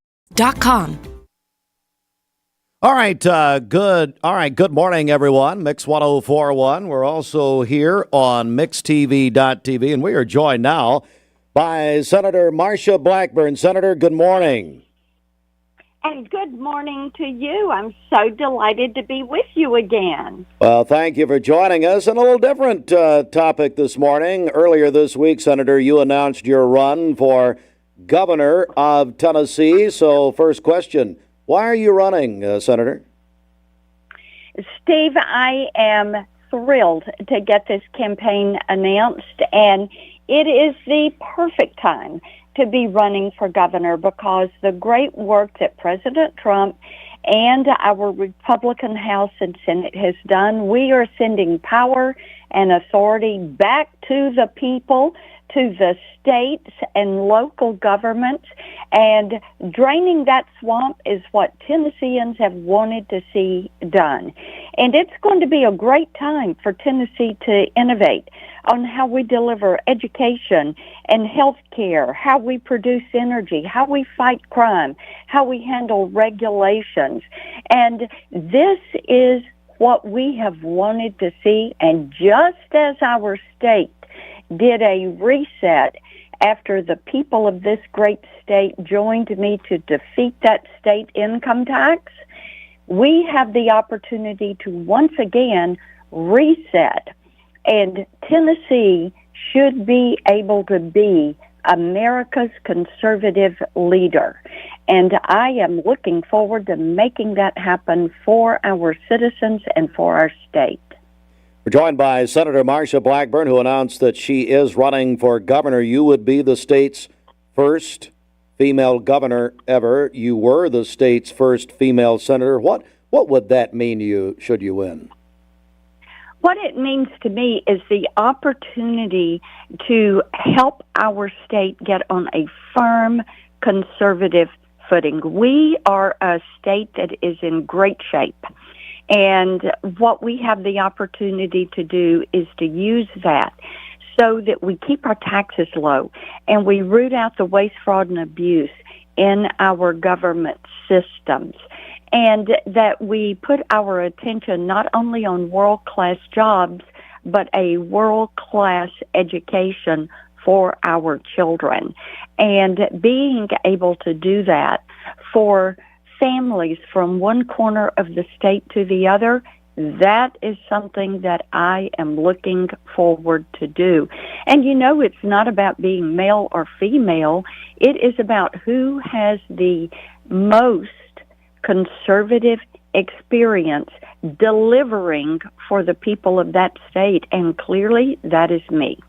S1: .com.
S3: All right, good. All right, good morning, everyone. Mix 1041. We're also here on mixtv.tv, and we are joined now by Senator Marsha Blackburn. Senator, good morning.
S7: And good morning to you. I'm so delighted to be with you again.
S3: Well, thank you for joining us. And a little different topic this morning. Earlier this week, Senator, you announced your run for governor of Tennessee. So, first question. Why are you running, Senator?
S7: Steve, I am thrilled to get this campaign announced, and it is the perfect time to be running for governor because the great work that President Trump and our Republican House and Senate has done, we are sending power and authority back to the people, to the states and local governments, and draining that swamp is what Tennesseans have wanted to see done. And it's going to be a great time for Tennessee to innovate on how we deliver education and health care, how we produce energy, how we fight crime, how we handle regulations. And this is what we have wanted to see. And just as our state did a reset after the people of this great state joined me to defeat that state income tax, we have the opportunity to once again reset. And Tennessee should be able to be America's conservative leader. And I am looking forward to making that happen for our citizens and for our state.
S3: We're joined by Senator Marsha Blackburn, who announced that she is running for governor. You would be the state's first female governor ever. You were the state's first female senator. What would that mean to you should you win?
S7: What it means to me is the opportunity to help our state get on a firm conservative footing. We are a state that is in great shape. And what we have the opportunity to do is to use that so that we keep our taxes low and we root out the waste, fraud, and abuse in our government systems. And that we put our attention not only on world-class jobs, but a world-class education for our children. And being able to do that for families from one corner of the state to the other, that is something that I am looking forward to do. And you know, it's not about being male or female. It is about who has the most conservative experience delivering for the people of that state. And clearly, that is me.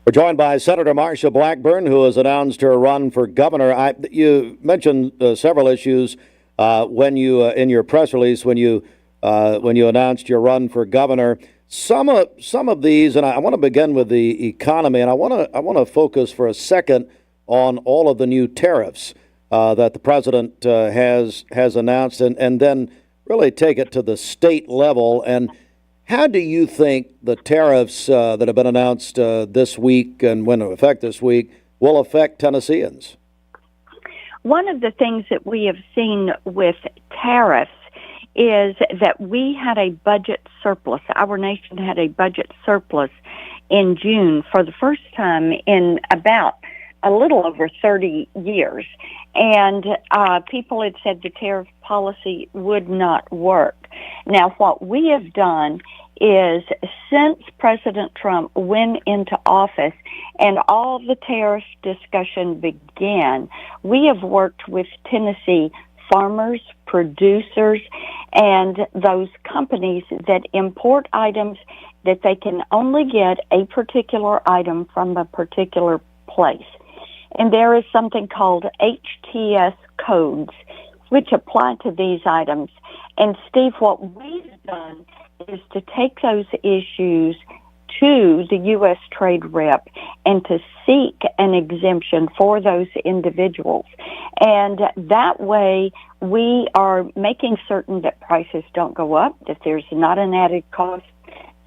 S3: We're joined by Senator Marsha Blackburn, who has announced her run for governor. You mentioned several issues when you in your press release when you announced your run for governor. Some of these, and I want to begin with the economy, and I want to focus for a second on all of the new tariffs that the president has announced, and then really take it to the state level. And how do you think the tariffs that have been announced this week and went into effect this week will affect Tennesseans?
S7: One of the things that we have seen with tariffs is that we had a budget surplus. Our nation had a budget surplus in June for the first time in about a little over 30 years. And people had said the tariff policy would not work. Now, what we have done is since President Trump went into office and all the tariff discussion began, we have worked with Tennessee farmers, producers, and those companies that import items that they can only get a particular item from a particular place. And there is something called HTS codes, which apply to these items. And Steve, what we've done is to take those issues to the U.S. Trade Rep and to seek an exemption for those individuals. And that way, we are making certain that prices don't go up, that there's not an added cost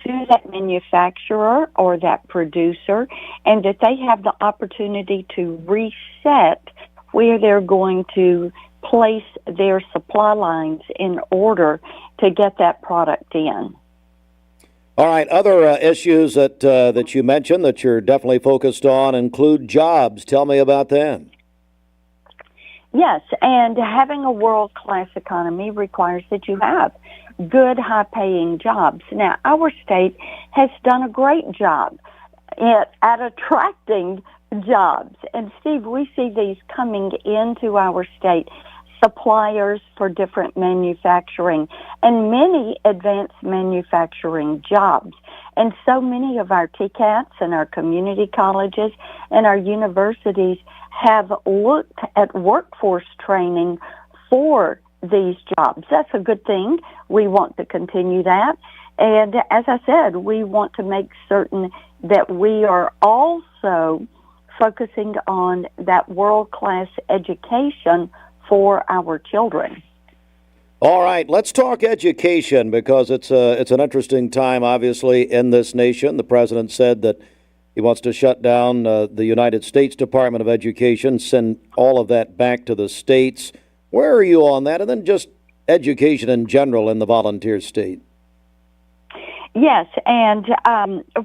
S7: to that manufacturer or that producer, and that they have the opportunity to reset where they're going to place their supply lines in order to get that product in.
S3: All right, other issues that you mentioned that you're definitely focused on include jobs. Tell me about them.
S7: Yes, and having a world-class economy requires that you have good, high-paying jobs. Now, our state has done a great job at attracting jobs. And, Steve, we see these coming into our state, suppliers for different manufacturing and many advanced manufacturing jobs. And so many of our TCATs and our community colleges and our universities have looked at workforce training for these jobs. That's a good thing. We want to continue that. And as I said, we want to make certain that we are also focusing on that world-class education for our children.
S3: All right, let's talk education because it's an interesting time, obviously, in this nation. The president said that he wants to shut down the United States Department of Education, send all of that back to the states. Where are you on that? And then just education in general in the volunteer state.
S7: Yes, and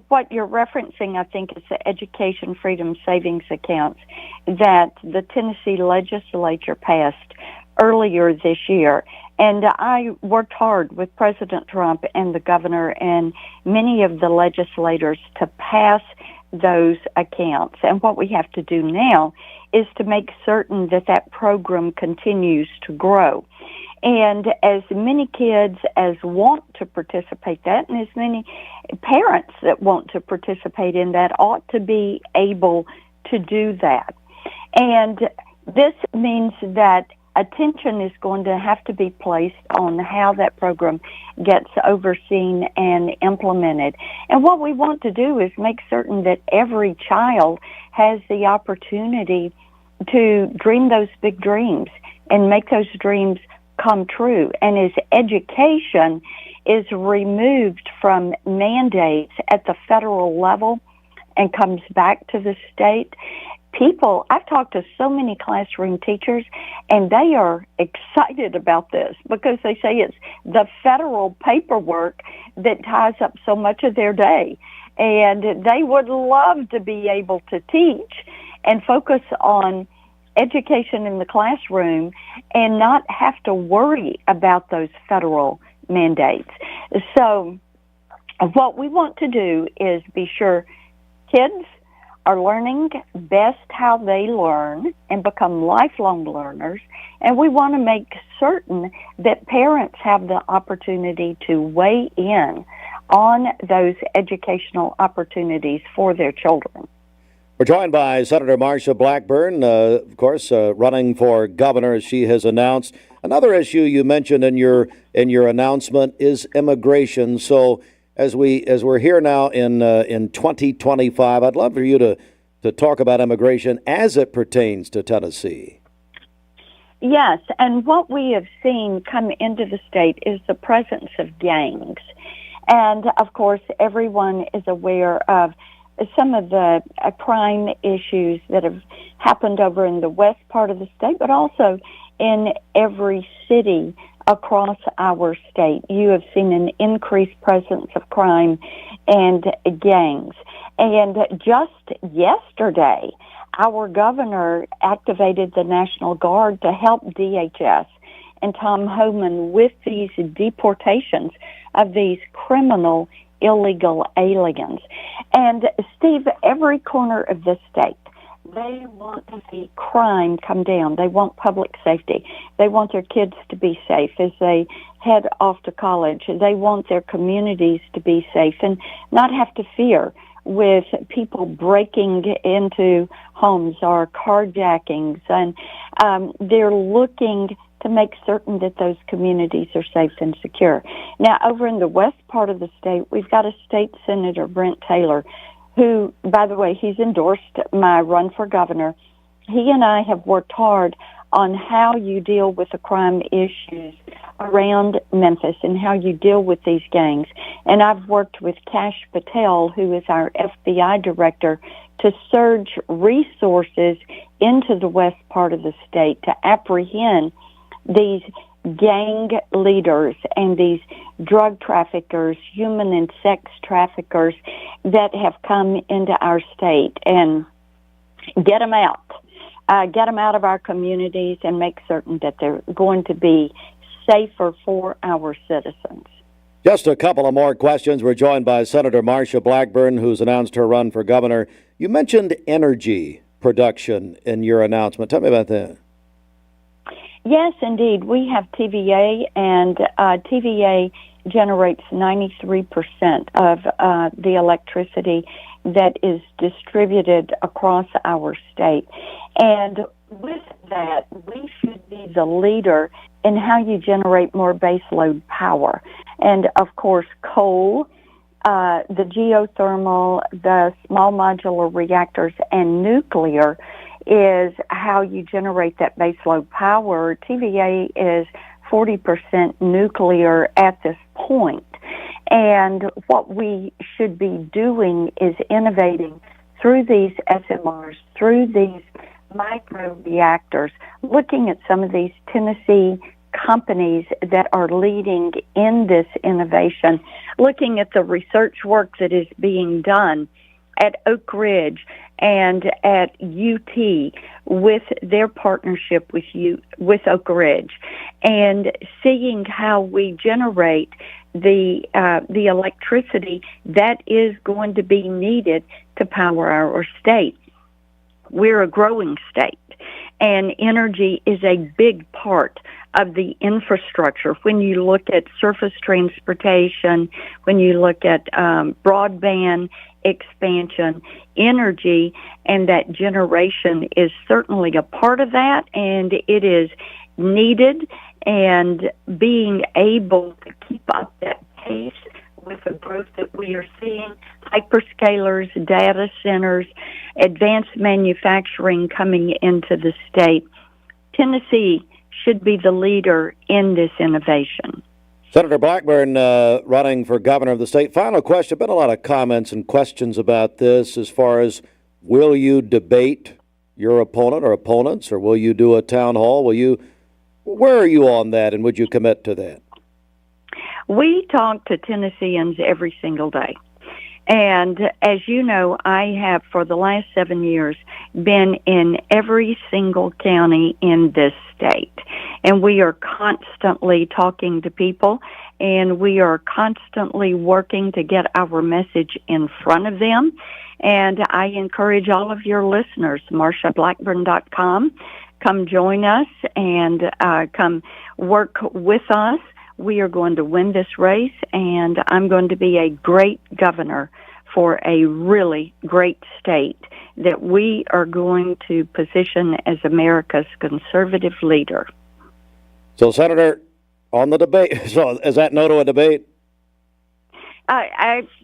S7: what you're referencing, I think, is the Education Freedom Savings Accounts that the Tennessee legislature passed earlier this year. And I worked hard with President Trump and the governor and many of the legislators to pass those accounts. And what we have to do now is to make certain that that program continues to grow. And as many kids as want to participate that, and as many parents that want to participate in that ought to be able to do that. And this means that attention is going to have to be placed on how that program gets overseen and implemented. And what we want to do is make certain that every child has the opportunity to dream those big dreams and make those dreams come true. And as education is removed from mandates at the federal level and comes back to the state, I've talked to so many classroom teachers, and they are excited about this because they say it's the federal paperwork that ties up so much of their day. And they would love to be able to teach and focus on education in the classroom and not have to worry about those federal mandates. So what we want to do is be sure kids are learning best how they learn and become lifelong learners, and we want to make certain that parents have the opportunity to weigh in on those educational opportunities for their children.
S3: We're joined by Senator Marsha Blackburn, of course, running for governor, as she has announced. Another issue you mentioned in your announcement is immigration. So as we're here now in 2025, I'd love for you to talk about immigration as it pertains to Tennessee.
S7: Yes, and what we have seen come into the state is the presence of gangs. And, of course, everyone is aware of some of the crime issues that have happened over in the west part of the state, but also in every city across our state. You have seen an increased presence of crime and gangs. And just yesterday, our governor activated the National Guard to help DHS and Tom Homan with these deportations of these criminal illegal aliens. And Steve, every corner of this state, they want to see crime come down. They want public safety. They want their kids to be safe as they head off to college. They want their communities to be safe and not have to fear with people breaking into homes or carjackings. And they're looking to make certain that those communities are safe and secure. Now, over in the west part of the state, we've got a state senator, Brent Taylor, who, by the way, he's endorsed my run for governor. He and I have worked hard on how you deal with the crime issues around Memphis and how you deal with these gangs. And I've worked with Kash Patel, who is our FBI director, to surge resources into the west part of the state to apprehend these gang leaders and these drug traffickers, human and sex traffickers that have come into our state, and get them out. Get them out of our communities and make certain that they're going to be safer for our citizens.
S3: Just a couple of more questions. We're joined by Senator Marsha Blackburn, who's announced her run for governor. You mentioned energy production in your announcement. Tell me about that.
S7: Yes, indeed. We have TVA, and TVA generates 93% of the electricity that is distributed across our state. And with that, we should be the leader in how you generate more baseload power. And, of course, coal, the geothermal, the small modular reactors, and nuclear is how you generate that baseload power. TVA is 40% nuclear at this point. And what we should be doing is innovating through these SMRs, through these micro reactors, looking at some of these Tennessee companies that are leading in this innovation, looking at the research work that is being done at Oak Ridge and at UT with their partnership with Oak Ridge, and seeing how we generate the electricity that is going to be needed to power our state. We're a growing state, and energy is a big part of the infrastructure. When you look at surface transportation, when you look at broadband expansion, energy and that generation is certainly a part of that, and it is needed, and being able to keep up that pace with the growth that we are seeing, hyperscalers, data centers, advanced manufacturing coming into the state. Tennessee should be the leader in this innovation.
S3: Senator Blackburn running for governor of the state. Final question. Been a lot of comments and questions about this as far as, will you debate your opponent or opponents, or will you do a town hall? Where are you on that, and would you commit to that?
S7: We talk to Tennesseans every single day. And as you know, I have for the last 7 years been in every single county in this state. And we are constantly talking to people, and we are constantly working to get our message in front of them. And I encourage all of your listeners, MarshaBlackburn.com, come join us and come work with us. We are going to win this race, and I'm going to be a great governor for a really great state that we are going to position as America's conservative leader.
S3: So, Senator, on the debate, so is that no to a debate?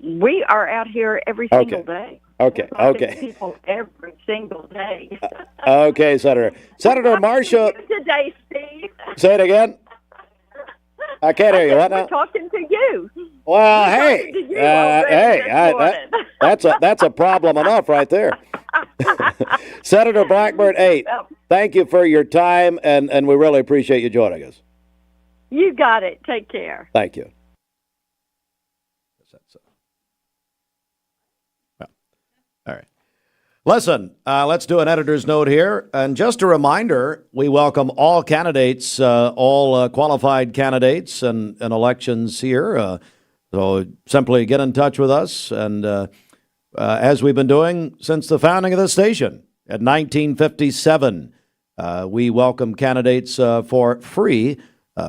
S7: We are out here every single day.
S3: Okay.
S7: People every single day.
S3: Okay, Senator. Senator Marsha.
S7: Today, Steve.
S3: Say it again. I can't hear you. What now?
S7: We're talking to you.
S3: Well, that's a problem enough right there. Senator Blackburn, thank you for your time, and we really appreciate you joining us.
S7: You got it. Take care.
S3: Thank you. All right. Listen, let's do an editor's note here. And just a reminder, we welcome all candidates, all qualified candidates in elections here. So simply get in touch with us. And as we've been doing since the founding of the station in 1957, we welcome candidates for free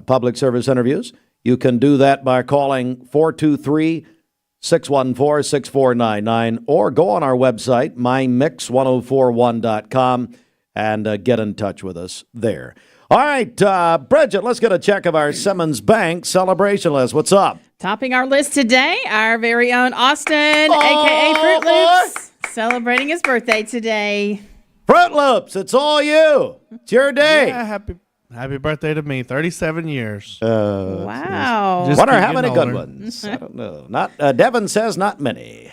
S3: public service interviews. You can do that by calling 423-614-6499 or go on our website, mymix1041.com, and get in touch with us there. All right, Bridget, let's get a check of our Simmons Bank celebration list. What's up?
S9: Topping our list today, our very own Austin, a.k.a. Fruit Loops, celebrating his birthday today.
S3: Fruit Loops, it's all you. It's your day.
S11: Yeah, happy birthday to me. 37 years.
S9: Wow.
S11: Just
S3: Wonder
S11: keep
S3: how many
S11: getting
S3: good
S11: older.
S3: ones. I don't know. Not Devin says not many.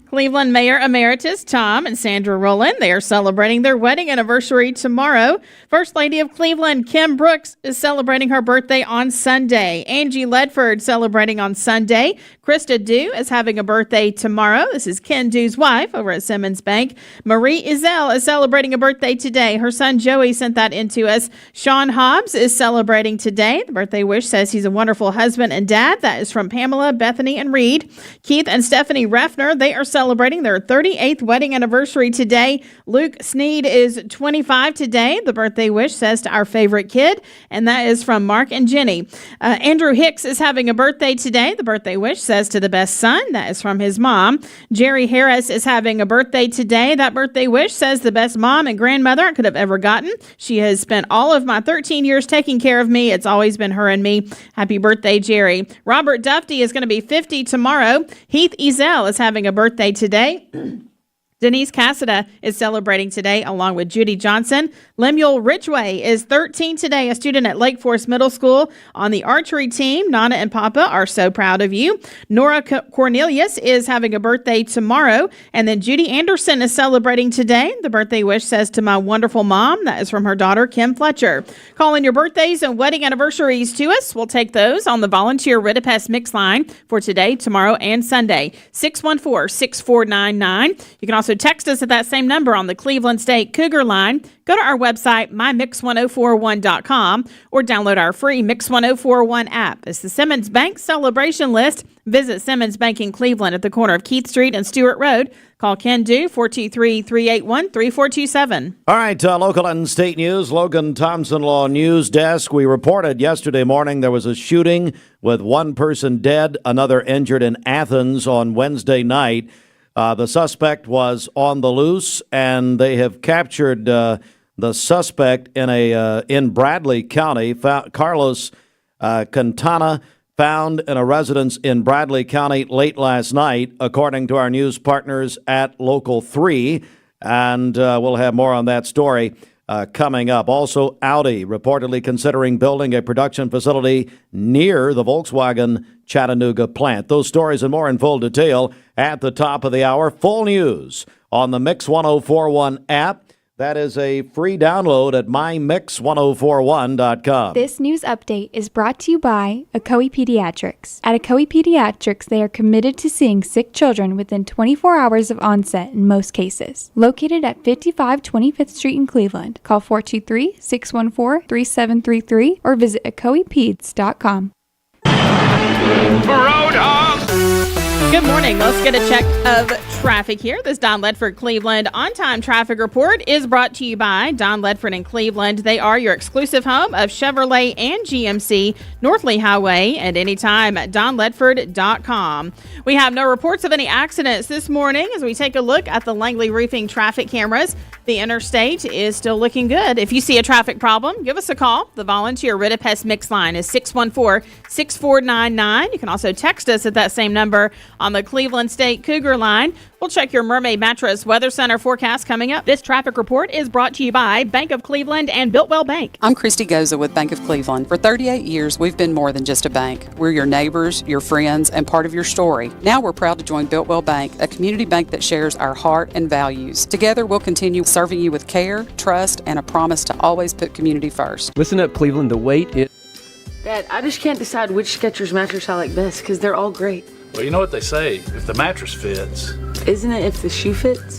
S9: Cleveland Mayor Emeritus Tom and Sandra Rowland, they are celebrating their wedding anniversary tomorrow. First Lady of Cleveland, Kim Brooks, is celebrating her birthday on Sunday. Angie Ledford celebrating on Sunday. Krista Dew is having a birthday tomorrow. This is Ken Dew's wife over at Simmons Bank. Marie Izell is celebrating a birthday today. Her son Joey sent that in to us. Sean Hobbs is celebrating today. The birthday wish says he's a wonderful husband and dad. That is from Pamela, Bethany, and Reed. Keith and Stephanie Reffner, they are celebrating their 38th wedding anniversary today. Luke Sneed is 25 today. The birthday wish says to our favorite kid, and that is from Mark and Jenny. Andrew Hicks is having a birthday today. The birthday wish says to the best son. That is from his mom. Jerry Harris is having a birthday today. That birthday wish says the best mom and grandmother I could have ever gotten. She has spent all of my 13 years taking care of me. It's always been her and me. Happy birthday, Jerry. Robert Dufty is going to be 50 tomorrow. Heath Ezell is having a birthday today. Denise Cassida is celebrating today along with Judy Johnson. Lemuel Ridgway is 13 today, a student at Lake Forest Middle School on the archery team. Nana and Papa are so proud of you. Nora Cornelius is having a birthday tomorrow. And then Judy Anderson is celebrating today. The birthday wish says to my wonderful mom. That is from her daughter, Kim Fletcher. Call in your birthdays and wedding anniversaries to us. We'll take those on the volunteer Ritipest mix line for today, tomorrow, and Sunday. 614-6499. You can also text us at that same number on the Cleveland State Cougar line. Go to our website, mymix1041.com, or download our free Mix 1041 app. It's the Simmons Bank celebration list. Visit Simmons Bank in Cleveland at the corner of Keith Street and Stewart Road. Call Ken Dew, 423-381-3427.
S3: All right, local and state news, Logan Thompson Law News Desk. We reported yesterday morning there was a shooting with one person dead, another injured in Athens on Wednesday night. The suspect was on the loose, and they have captured the suspect in Bradley County. Carlos Quintana, found in a residence in Bradley County late last night, according to our news partners at Local 3. And we'll have more on that story coming up. Also, Audi reportedly considering building a production facility near the Volkswagen Chattanooga plant. Those stories and more in full detail at the top of the hour. Full news on the Mix 1041 app. That is a free download at mymix1041.com.
S10: This news update is brought to you by Ocoee Pediatrics. At Ocoee Pediatrics, they are committed to seeing sick children within 24 hours of onset in most cases. Located at 55 25th Street in Cleveland. Call 423-614-3733 or visit ocoeepeds.com.
S9: Good morning. Let's get a check of traffic here. This Don Ledford Cleveland on-time traffic report is brought to you by Don Ledford in Cleveland. They are your exclusive home of Chevrolet and GMC, North Lee Highway, and anytime at donledford.com. We have no reports of any accidents this morning as we take a look at the Langley Roofing traffic cameras. The interstate is still looking good. If you see a traffic problem, give us a call. The volunteer Ritipest mix line is 614-6499. You can also text us at that same number on the Cleveland State Cougar line. We'll check your Mermaid Mattress Weather Center forecast coming up. This traffic report is brought to you by Bank of Cleveland and Builtwell Bank.
S13: I'm Christy Goza with Bank of Cleveland. For 38 years, we've been more than just a bank. We're your neighbors, your friends, and part of your story. Now we're proud to join Builtwell Bank, a community bank that shares our heart and values. Together, we'll continue serving you with care, trust, and a promise to always put community first.
S22: Listen up, Cleveland. The wait is...
S23: Dad, I just can't decide which Skechers mattress I like best because they're all great.
S24: Well, you know what they say, if the mattress fits.
S23: Isn't it if the shoe fits?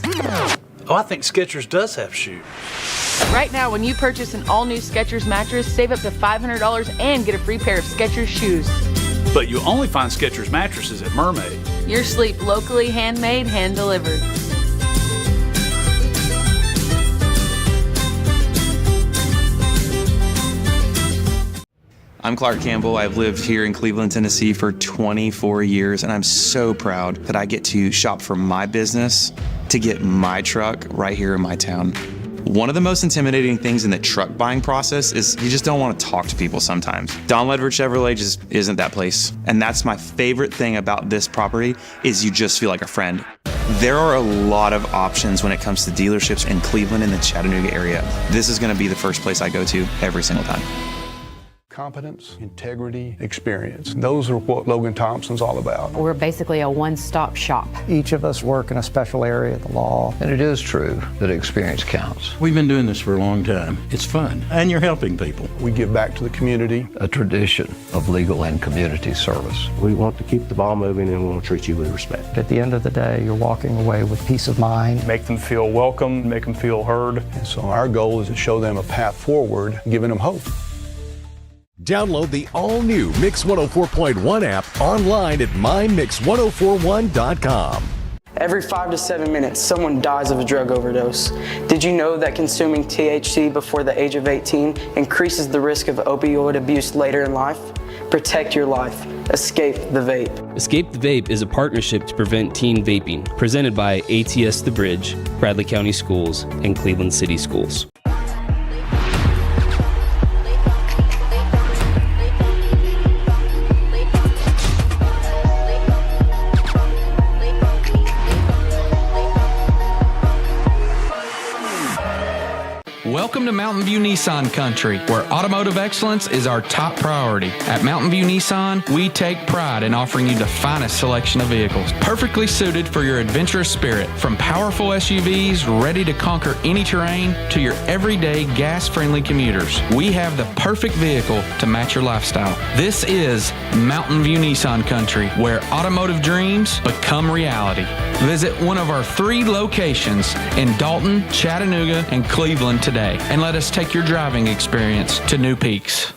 S24: Oh, I think Skechers does have shoes.
S23: Right now, when you purchase an all-new Skechers mattress, save up to $500 and get a free pair of Skechers shoes.
S24: But you only find Skechers mattresses at Mermaid.
S23: Your sleep locally handmade, hand-delivered.
S25: I'm Clark Campbell. I've lived here in Cleveland, Tennessee for 24 years, and I'm so proud that I get to shop for my business to get my truck right here in my town. One of the most intimidating things in the truck buying process is you just don't want to talk to people sometimes. Don Ledford Chevrolet just isn't that place. And that's my favorite thing about this property is you just feel like a friend. There are a lot of options when it comes to dealerships in Cleveland and the Chattanooga area. This is going to be the first place I go to every single time.
S4: Competence, integrity, experience. Those are what Logan Thompson's all about.
S8: We're basically a one-stop shop.
S14: Each of us work in a special area of the law.
S15: And it is true that experience counts.
S22: We've been doing this for a long time. It's fun, and you're helping people.
S4: We give back to the community.
S15: A tradition of legal and community service.
S26: We want to keep the ball moving and we want to treat you with respect.
S14: At the end of the day, you're walking away with peace of mind.
S4: Make them feel welcome, make them feel heard. And so our goal is to show them a path forward, giving them hope.
S27: Download the all-new Mix 104.1 app online at mymix1041.com.
S28: Every 5 to 7 minutes, someone dies of a drug overdose. Did you know that consuming THC before the age of 18 increases the risk of opioid abuse later in life? Protect your life. Escape the Vape.
S18: Escape the Vape is a partnership to prevent teen vaping, presented by ATS The Bridge, Bradley County Schools, and Cleveland City Schools.
S29: Welcome to Mountain View Nissan Country, where automotive excellence is our top priority. At Mountain View Nissan, we take pride in offering you the finest selection of vehicles, perfectly suited for your adventurous spirit. From powerful SUVs ready to conquer any terrain to your everyday gas-friendly commuters, we have the perfect vehicle to match your lifestyle. This is Mountain View Nissan Country, where automotive dreams become reality. Visit one of our 3 locations in Dalton, Chattanooga, and Cleveland today, and let us take your driving experience to new peaks.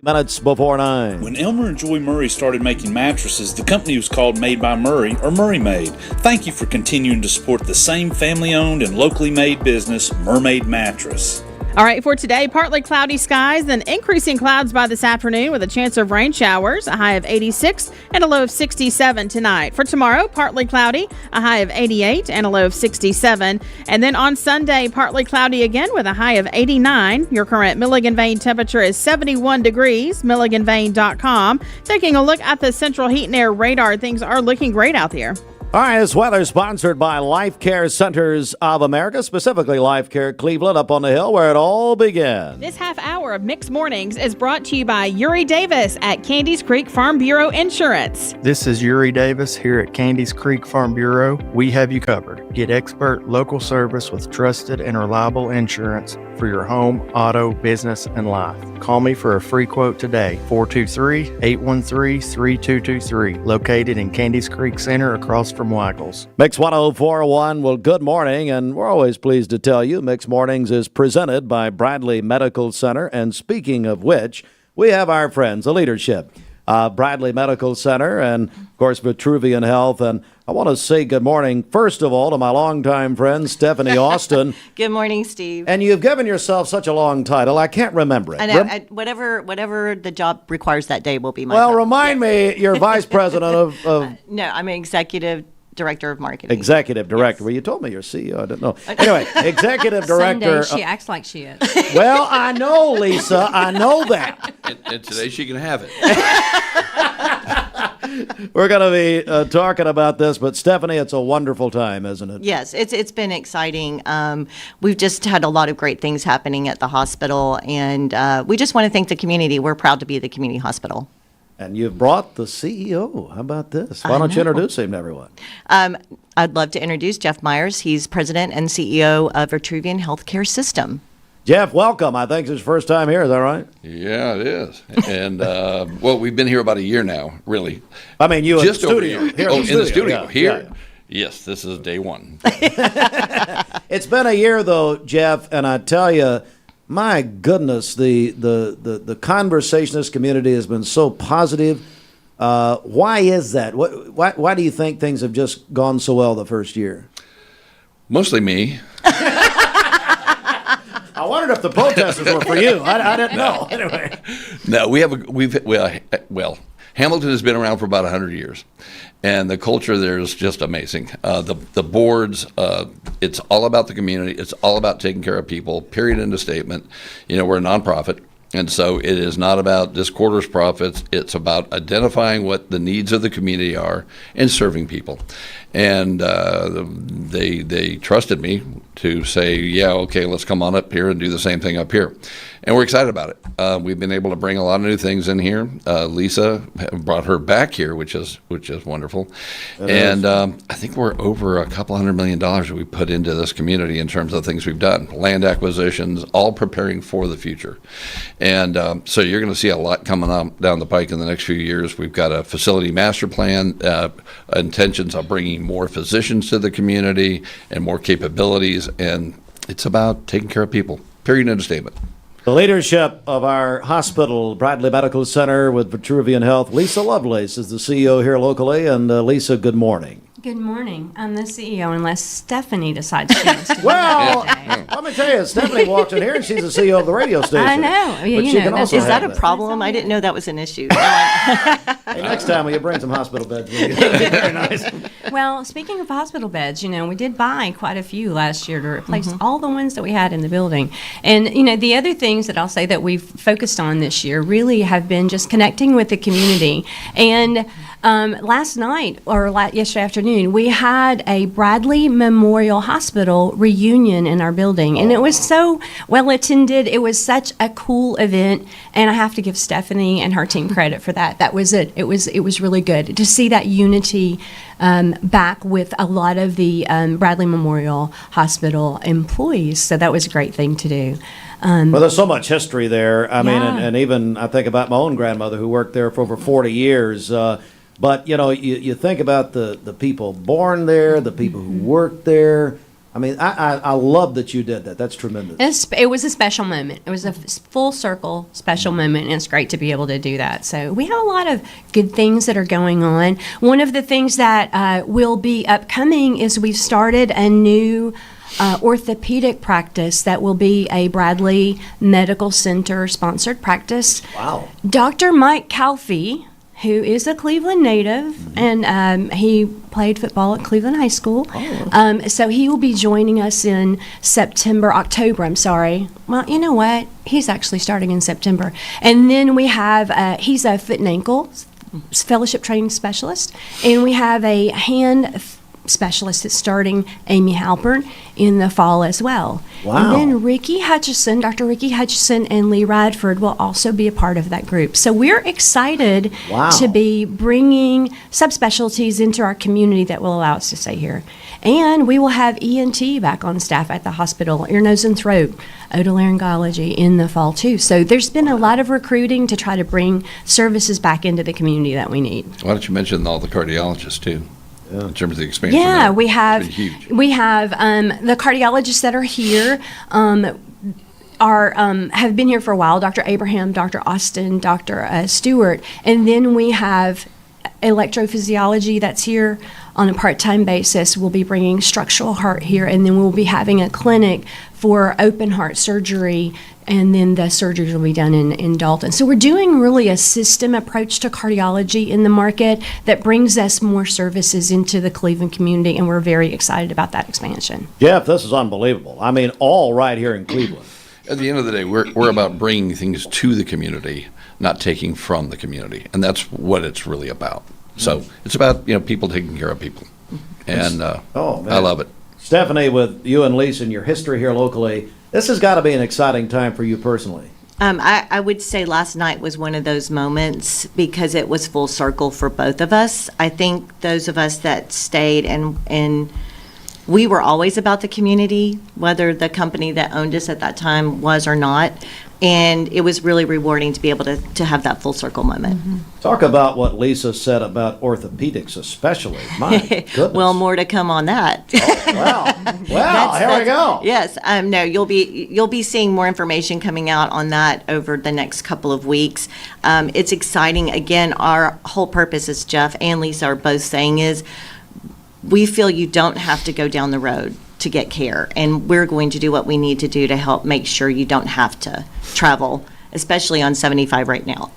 S3: Minutes before 9.
S24: When Elmer and Joy Murray started making mattresses, the company was called Made by Murray, or Murray Made. Thank you for continuing to support the same family-owned and locally made business, Mermaid Mattress.
S9: All right, for today, partly cloudy skies, then increasing clouds by this afternoon with a chance of rain showers, a high of 86 and a low of 67 tonight. For tomorrow, partly cloudy, a high of 88 and a low of 67. And then on Sunday, partly cloudy again with a high of 89. Your current Milligan Vane temperature is 71 degrees, milliganvane.com. Taking a look at the Central Heat and Air radar, things are looking great out there.
S3: All right, this weather sponsored by Life Care Centers of America, specifically Life Care Cleveland up on the hill where it all began.
S9: This half hour of Mixed Mornings is brought to you by Uri Davis at Candies Creek Farm Bureau Insurance.
S30: This is Uri Davis here at Candies Creek Farm Bureau. We have you covered. Get expert local service with trusted and reliable insurance for your home, auto, business, and life. Call me for a free quote today, 423-813-3223, located in Candies Creek Center across from Waggles.
S3: Mix 104.1, well, good morning, and we're always pleased to tell you Mix Mornings is presented by Bradley Medical Center, and speaking of which, we have our friends, the leadership, Bradley Medical Center, and, of course, Vitruvian Health, and I want to say good morning, first of all, to my longtime friend, Stephanie Austin.
S31: Good morning, Steve.
S3: And you've given yourself such a long title, I can't remember it.
S31: I know. Whatever the job requires that day will be my
S3: Well,
S31: job.
S3: remind me, you're vice president of
S31: no, I'm an executive director of marketing.
S3: Executive director. Yes. Well, you told me you're CEO. I didn't know. Anyway, executive director.
S31: Sunday, she acts like she is.
S3: Well, I know, Lisa. I know that.
S32: And today she can have it.
S3: We're going to be talking about this, but Stephanie, it's a wonderful time, isn't it?
S31: Yes, it's been exciting. We've just had a lot of great things happening at the hospital, and we just want to thank the community. We're proud to be the community hospital.
S3: And you've brought the CEO. How about this? Why don't you introduce him to everyone?
S31: I'd love to introduce Jeff Myers. He's president and CEO of Vitruvian Healthcare System.
S3: Jeff, welcome. I think it's his first time here. Is that right?
S32: Yeah, it is. And, well, we've been here about a year now, really.
S3: I mean, you
S32: just
S3: in the studio.
S32: Here. In the studio.
S3: Yeah,
S32: Here?
S3: Yeah.
S32: Yes, this is day one.
S3: It's been a year, though, Jeff, and I tell you, my goodness, the conversation in this community has been so positive. Why is that? Why do you think things have just gone so well the first year?
S32: Mostly me.
S3: I wondered if the protesters were for you. I didn't know. Anyway.
S32: No, Hamilton has been around for about 100 years, and the culture there is just amazing. The boards, it's all about the community. It's all about taking care of people, period, end of statement. We're a nonprofit, and so it is not about this quarter's profits. It's about identifying what the needs of the community are and serving people. And they trusted me to say, yeah, okay, let's come on up here and do the same thing up here. And we're excited about it. We've been able to bring a lot of new things in here. Lisa brought her back here, which is wonderful. And I think we're over $200 million that we put into this community in terms of things we've done. Land acquisitions, all preparing for the future. And so you're going to see a lot coming down the pike in the next few years. We've got a facility master plan, intentions of bringing more physicians to the community and more capabilities. And it's about taking care of people, period, end of statement.
S3: The leadership of our hospital, Bradley Medical Center with Vitruvian Health, Lisa Lovelace is the CEO here locally. And Lisa, good morning.
S1: Good morning. I'm the CEO unless Stephanie decides she wants to.
S3: Well, let me tell you, Stephanie walks in here and she's the CEO of the radio station.
S1: I know.
S3: But she can also
S31: is that
S3: have
S31: a problem? I didn't know that was an issue.
S3: Hey, next time will you bring some hospital beds with you? Very nice.
S1: Well, speaking of hospital beds, we did buy quite a few last year to replace all the ones that we had in the building. And, the other things that I'll say that we've focused on this year really have been just connecting with the community. And last night or yesterday afternoon, we had a Bradley Memorial Hospital reunion in our building, and it was so well attended. It was such a cool event, and I have to give Stephanie and her team credit for that. That was it. It was really good to see that unity back with a lot of the Bradley Memorial Hospital employees. So that was a great thing to do.
S3: Well, there's so much history there. I mean, and even I think about my own grandmother who worked there for over 40 years. But, you think about the people born there, the people who worked there. I mean, I love that you did that. That's tremendous.
S1: It was a special moment. It was a full circle special moment, and it's great to be able to do that. So we have a lot of good things that are going on. One of the things that will be upcoming is we've started a new orthopedic practice that will be a Bradley Medical Center sponsored practice.
S3: Wow.
S1: Dr. Mike Calfee, who is a Cleveland native, and he played football at Cleveland High School.
S3: Oh.
S1: So he will be joining us in October, I'm sorry. Well, you know what? He's actually starting in September. And then we have, he's a foot and ankle fellowship training specialist, and we have a hand specialist that's starting, Amy Halpern, in the fall as well.
S3: Wow.
S1: And then Dr. Ricky Hutchison and Lee Radford will also be a part of that group. So we're excited to be bringing subspecialties into our community that will allow us to stay here. And we will have ENT back on staff at the hospital, ear, nose, and throat, otolaryngology in the fall too. So there's been a lot of recruiting to try to bring services back into the community that we need.
S32: Why don't you mention all the cardiologists too? In terms of the expansion.
S1: Yeah,
S32: there.
S1: we have the cardiologists that are here have been here for a while. Dr. Abraham, Dr. Austin, Dr. Stewart, and then we have electrophysiology that's here on a part-time basis. We'll be bringing structural heart here, and then we'll be having a clinic for open heart surgery, and then the surgeries will be done in Dalton. So we're doing really a system approach to cardiology in the market that brings us more services into the Cleveland community, and we're very excited about that expansion.
S3: Jeff, this is unbelievable. I mean, all right here in Cleveland.
S32: At the end of the day, we're about bringing things to the community, not taking from the community, and that's what it's really about. So it's about people taking care of people, and I love it.
S3: Stephanie, with you and Lisa and your history here locally, this has got to be an exciting time for you personally.
S31: I would say last night was one of those moments because it was full circle for both of us. I think those of us that stayed and We were always about the community, whether the company that owned us at that time was or not. And it was really rewarding to be able to have that full circle moment.
S3: Talk about what Lisa said about orthopedics, especially. My goodness.
S31: Well, more to come on that.
S3: Well, here we go.
S31: Yes, no, you'll be seeing more information coming out on that over the next couple of weeks. It's exciting. Again, our whole purpose, as Jeff and Lisa are both saying, is we feel you don't have to go down the road to get care, and we're going to do what we need to do to help make sure you don't have to travel, especially on 75 right now.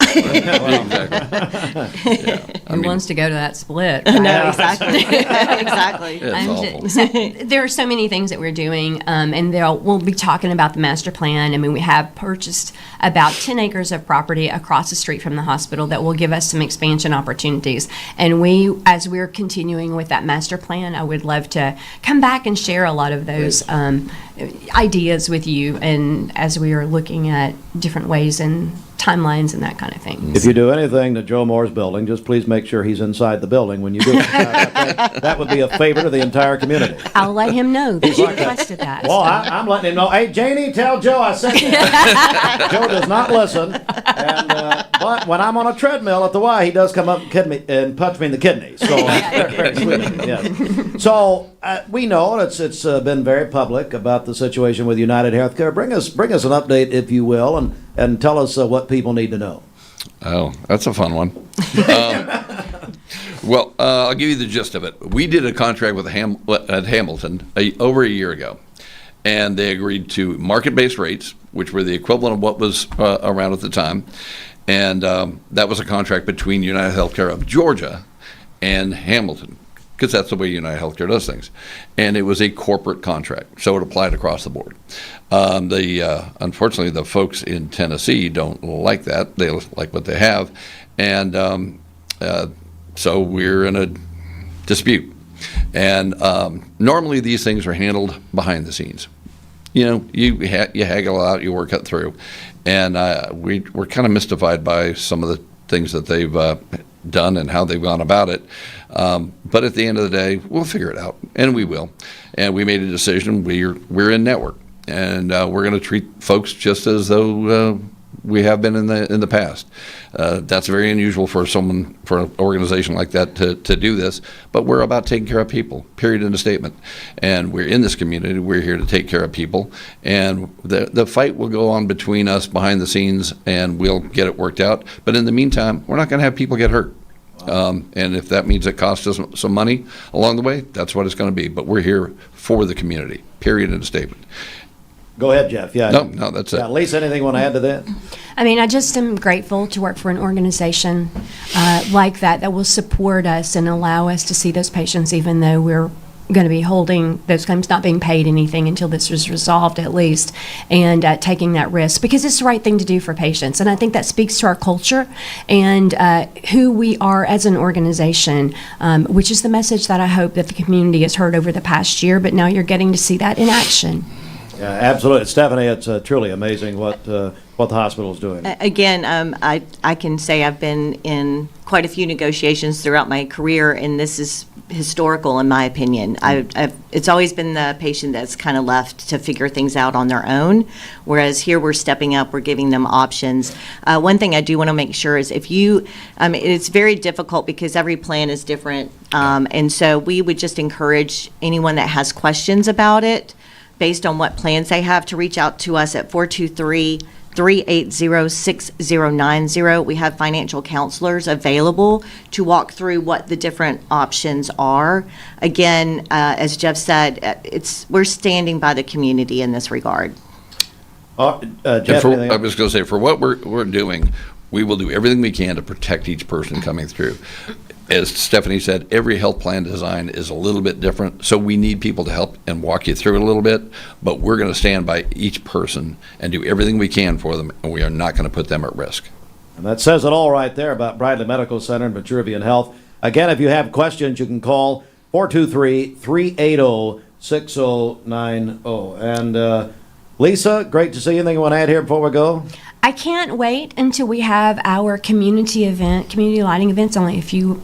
S1: Who wants to go to that split?
S31: No, exactly. Exactly.
S1: There are so many things that we're doing, and we'll be talking about the master plan. I mean, we have purchased about 10 acres of property across the street from the hospital that will give us some expansion opportunities. And as we're continuing with that master plan, I would love to come back and share a lot of those ideas with you, and as we are looking at different ways and timelines and that kind of thing.
S3: If you do anything to Joe Moore's building, just please make sure he's inside the building when you do it. That would be a favor to the entire community.
S1: I'll let him know that you requested that.
S3: Well, I'm letting him know. Hey, Janie, tell Joe I said that. Joe does not listen. But when I'm on a treadmill at the Y, he does come up and punch me in the kidney. So, very sweet. Yeah. So we know it's been very public about the situation with United Healthcare. Bring us an update, if you will, and tell us what people need to know.
S32: Oh, that's a fun one. Well, I'll give you the gist of it. We did a contract with at Hamilton over a year ago, and they agreed to market-based rates, which were the equivalent of what was around at the time, and that was a contract between United Healthcare of Georgia and Hamilton, because that's the way United Healthcare does things. And it was a corporate contract, so it applied across the board. Unfortunately, the folks in Tennessee don't like that. They like what they have. And so we're in a dispute. And normally these things are handled behind the scenes. You know, you haggle out, you work it through. And we're kind of mystified by some of the things that they've done and how they've gone about it. But at the end of the day, we'll figure it out, and we will. And we made a decision. We're in network, and we're going to treat folks just as though we have been in the past. That's very unusual for an organization like that to do this. But we're about taking care of people. Period. End of statement. And we're in this community. We're here to take care of people. And the fight will go on between us behind the scenes, and we'll get it worked out. But in the meantime, we're not going to have people get hurt. And if that means it costs us some money along the way, that's what it's going to be. But we're here for the community. Period. End of statement.
S3: Go ahead, Jeff. Yeah. No,
S32: that's it.
S3: Lisa, anything you want to add to that?
S1: I mean, I just am grateful to work for an organization like that will support us and allow us to see those patients, even though we're going to be holding those claims, not being paid anything until this is resolved at least, and taking that risk because it's the right thing to do for patients. And I think that speaks to our culture and who we are as an organization, which is the message that I hope that the community has heard over the past year, but now you're getting to see that in action.
S3: Yeah, absolutely. Stephanie, it's truly amazing what the hospital is doing.
S31: Again, I can say I've been in quite a few negotiations throughout my career, and this is historical in my opinion. It's always been the patient that's kind of left to figure things out on their own, whereas here we're stepping up, we're giving them options. One thing I do want to make sure is it's very difficult because every plan is different, and so we would just encourage anyone that has questions about it based on what plans they have to reach out to us at 423-380-6090. We have financial counselors available to walk through what the different options are. Again, as Jeff said, we're standing by the community in this regard.
S3: Jeff,
S32: I was going to say, for what we're doing, we will do everything we can to protect each person coming through. As Stephanie said, every health plan design is a little bit different, so we need people to help and walk you through it a little bit, but we're going to stand by each person and do everything we can for them, and we are not going to put them at risk.
S3: And that says it all right there about Bradley Medical Center and Vitruvian Health. Again, if you have questions, you can call 423-380-6090. And Lisa, great to see you. Anything you want to add here before we go?
S1: I can't wait until we have our community lighting events only a few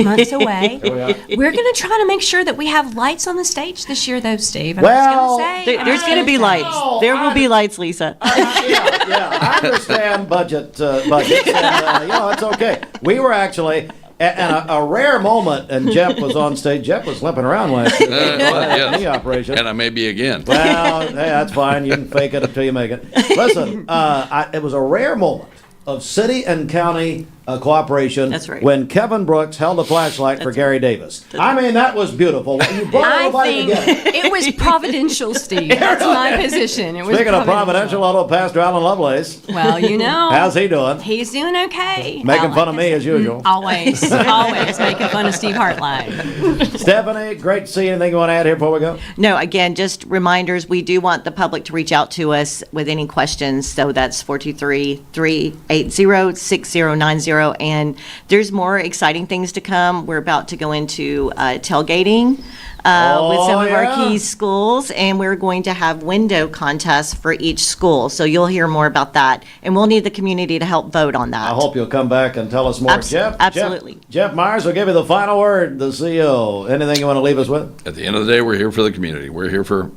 S1: months away. We're going to try to make sure that we have lights on the stage this year, though, Steve.
S31: There's going to be lights. There will be lights, Lisa.
S3: I understand budgets, and it's okay. We were actually at a rare moment, and Jeff was on stage. Jeff was limping around last year. Knee operation.
S32: And I may be again.
S3: Well, hey, that's fine. You can fake it until you make it. Listen, it was a rare moment of city and county cooperation.
S31: That's right.
S3: When Kevin Brooks held a flashlight for Gary Davis. That was beautiful. You brought everybody together.
S1: It was providential, Steve. That's my position. It was
S3: Speaking of providential, hello, Pastor Alan Lovelace.
S1: Well,
S3: How's he doing?
S1: He's doing okay.
S3: Making fun of me as usual.
S1: Always making fun of Steve Hartline.
S3: Stephanie, great to see you. Anything you want to add here before we go?
S31: No, again, just reminders. We do want the public to reach out to us with any questions. So that's 423-380-6090. And there's more exciting things to come. We're about to go into tailgating with some of our key schools, and we're going to have window contests for each school. So you'll hear more about that, and we'll need the community to help vote on that.
S3: I hope you'll come back and tell us more.
S31: Absolutely.
S3: Jeff Myers will give you the final word, the CEO. Anything you want to leave us with?
S32: At the end of the day, we're here for the community. We're here for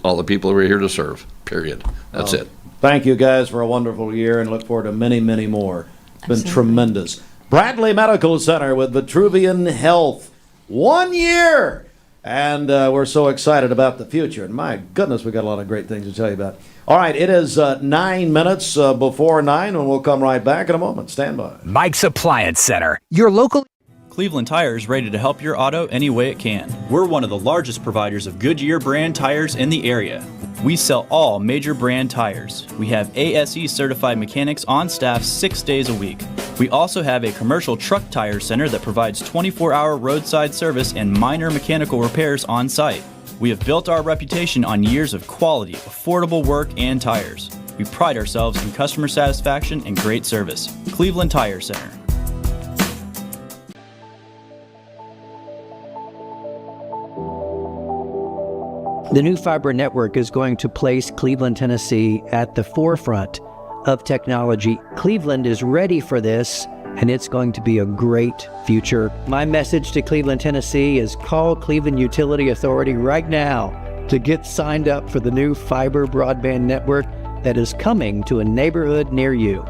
S32: all the people we're here to serve, period. That's it.
S3: Thank you guys for a wonderful year, and look forward to many, many more. It's been tremendous. Bradley Medical Center with Vitruvian Health. 1 year! And we're so excited about the future. And my goodness, we've got a lot of great things to tell you about. All right, it is 9 minutes before 9, and we'll come right back in a moment. Stand by.
S2: Mike's Appliance Center, your local...
S5: Cleveland Tire is ready to help your auto any way it can. We're one of the largest providers of Goodyear brand tires in the area. We sell all major brand tires. We have ASE certified mechanics on staff 6 days a week. We also have a commercial truck tire center that provides 24-hour roadside service and minor mechanical repairs on site. We have built our reputation on years of quality, affordable work and tires. We pride ourselves in customer satisfaction and great service. Cleveland Tire Center.
S14: The new fiber network is going to place Cleveland, Tennessee at the forefront of technology. Cleveland is ready for this, and it's going to be a great future. My message to Cleveland, Tennessee is call Cleveland Utility Authority right now to get signed up for the new fiber broadband network that is coming to a neighborhood near you.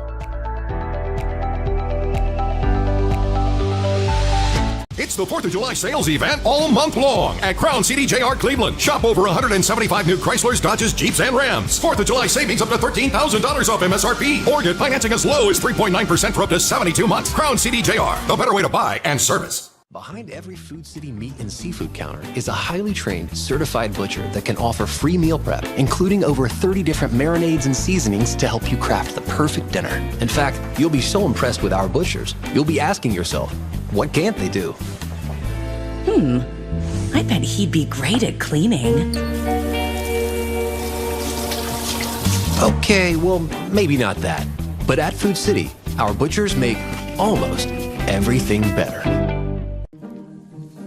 S27: It's the 4th of July sales event all month long at Crown CDJR Cleveland. Shop over 175 new Chryslers, Dodges, Jeeps, and Rams. 4th of July savings up to $13,000 off MSRP. Or get financing as low as 3.9% for up to 72 months. Crown CDJR, the better way to buy and service.
S6: Behind every Food City meat and seafood counter is a highly trained, certified butcher that can offer free meal prep, including over 30 different marinades and seasonings to help you craft the perfect dinner. In fact, you'll be so impressed with our butchers, you'll be asking yourself, what can't they do?
S7: I bet he'd be great at cleaning.
S6: Okay, well, maybe not that. But at Food City, our butchers make almost everything better.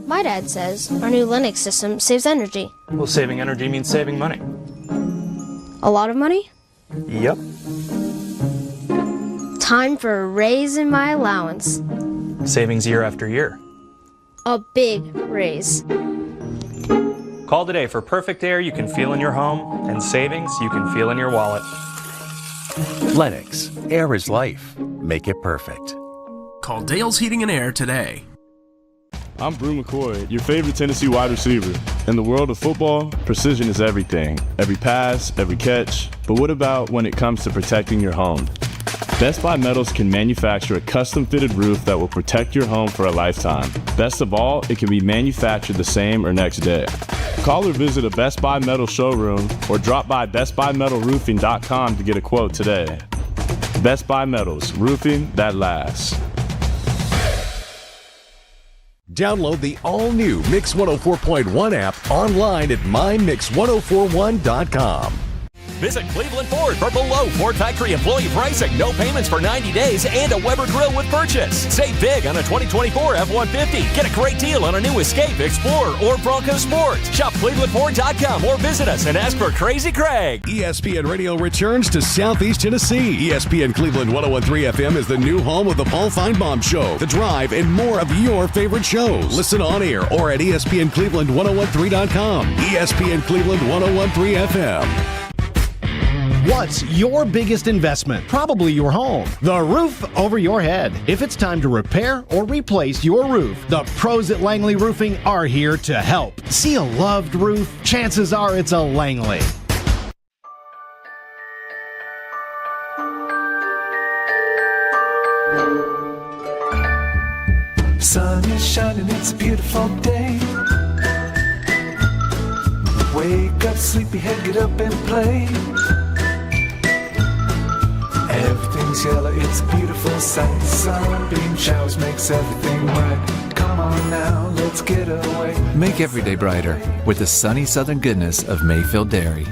S10: My dad says our new Linux system saves energy.
S11: Well, saving energy means saving money.
S10: A lot of money?
S11: Yep.
S10: Time for a raise in my allowance.
S11: Savings year after year.
S10: A big raise.
S11: Call today for perfect air you can feel in your home and savings you can feel in your wallet.
S27: Lennox, air is life. Make it perfect.
S12: Call Dale's Heating and Air today.
S16: I'm Brew McCoy, your favorite Tennessee wide receiver. In the world of football, precision is everything. Every pass, every catch. But what about when it comes to protecting your home? Best Buy Metals can manufacture a custom-fitted roof that will protect your home for a lifetime. Best of all, it can be manufactured the same or next day. Call or visit a Best Buy Metal showroom or drop by bestbuymetalroofing.com to get a quote today. Best Buy Metals, roofing that lasts.
S27: Download the all-new Mix 104.1 app online at mymix1041.com.
S4: Visit Cleveland Ford for below Ford factory employee pricing, no payments for 90 days, and a Weber grill with purchase. Save big on a 2024 F-150. Get a great deal on a new Escape, Explorer, or Bronco Sport. Shop ClevelandFord.com or visit us and ask for Crazy Craig.
S8: ESPN Radio returns to Southeast Tennessee. ESPN Cleveland 101.3 FM is the new home of the Paul Feinbaum Show, The Drive, and more of your favorite shows. Listen on air or at ESPNCleveland1013.com. ESPN Cleveland 101.3 FM.
S13: What's your biggest investment? Probably your home. The roof over your head. If it's time to repair or replace your roof, the pros at Langley Roofing are here to help. See a loved roof? Chances are it's a Langley.
S15: Sun is shining, it's a beautiful day. Wake up, sleepyhead, get up and play. Everything's yellow, it's a beautiful sight. Sunbeam showers makes everything right. Come on now, let's get away.
S17: Make every day brighter with the sunny southern goodness of Mayfield Dairy.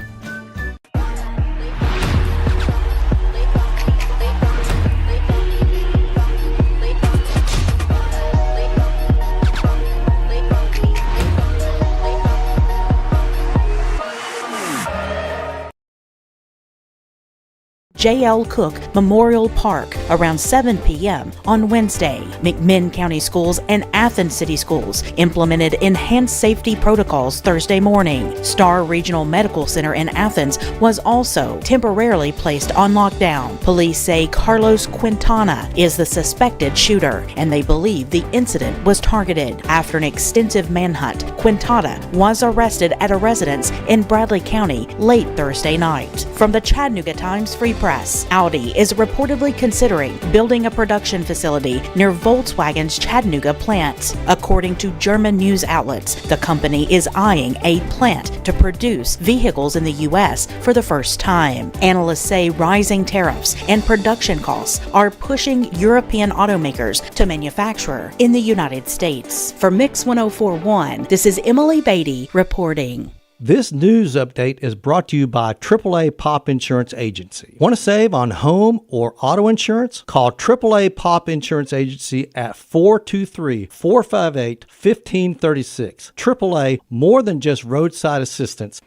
S19: J.L. Cook Memorial Park around 7 p.m. on Wednesday. McMinn County Schools and Athens City Schools implemented enhanced safety protocols Thursday morning. Star Regional Medical Center in Athens was also temporarily placed on lockdown. Police say Carlos Quintana is the suspected shooter, and they believe the incident was targeted. After an extensive manhunt, Quintana was arrested at a residence in Bradley County late Thursday night. From the Chattanooga Times Free Press, Audi is reportedly considering building a production facility near Volkswagen's Chattanooga plant. According to German news outlets, the company is eyeing a plant to produce vehicles in the U.S. for the first time. Analysts say rising tariffs and production costs are pushing European automakers to manufacture in the United States. For Mix 104.1, this is Emily Beatty reporting.
S20: This news update is brought to you by AAA Pop Insurance Agency. Want to save on home or auto insurance? Call AAA Pop Insurance Agency at 423-458-1536. AAA, more than just roadside assistance.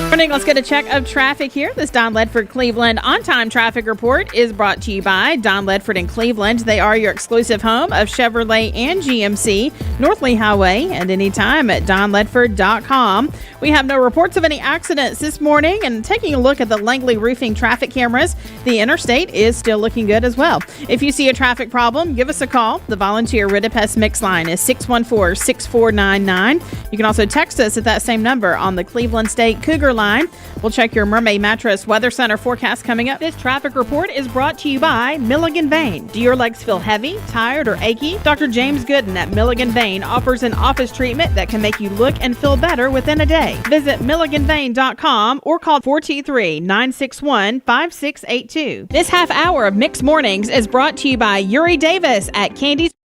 S9: Morning, let's get a check of traffic here. This Don Ledford Cleveland on-time traffic report is brought to you by Don Ledford in Cleveland. They are your exclusive home of Chevrolet and GMC, North Lee Highway, and anytime at donledford.com. We have no reports of any accidents this morning, and taking a look at the Langley Roofing traffic cameras, the interstate is still looking good as well. If you see a traffic problem, give us a call. The volunteer Ridipest Mix line is 614-6499. You can also text us at that same number on the Cleveland State Cougar line. We'll check your Mermaid Mattress Weather Center forecast coming up. This traffic report is brought to you by Milligan Vein. Do your legs feel heavy, tired, or achy? Dr. James Gooden at Milligan Vein offers an office treatment that can make you look and feel better within a day. Visit milliganvein.com or call 423-961-5682. This half hour of Mixed Mornings is brought to you by Uri Davis at Candy's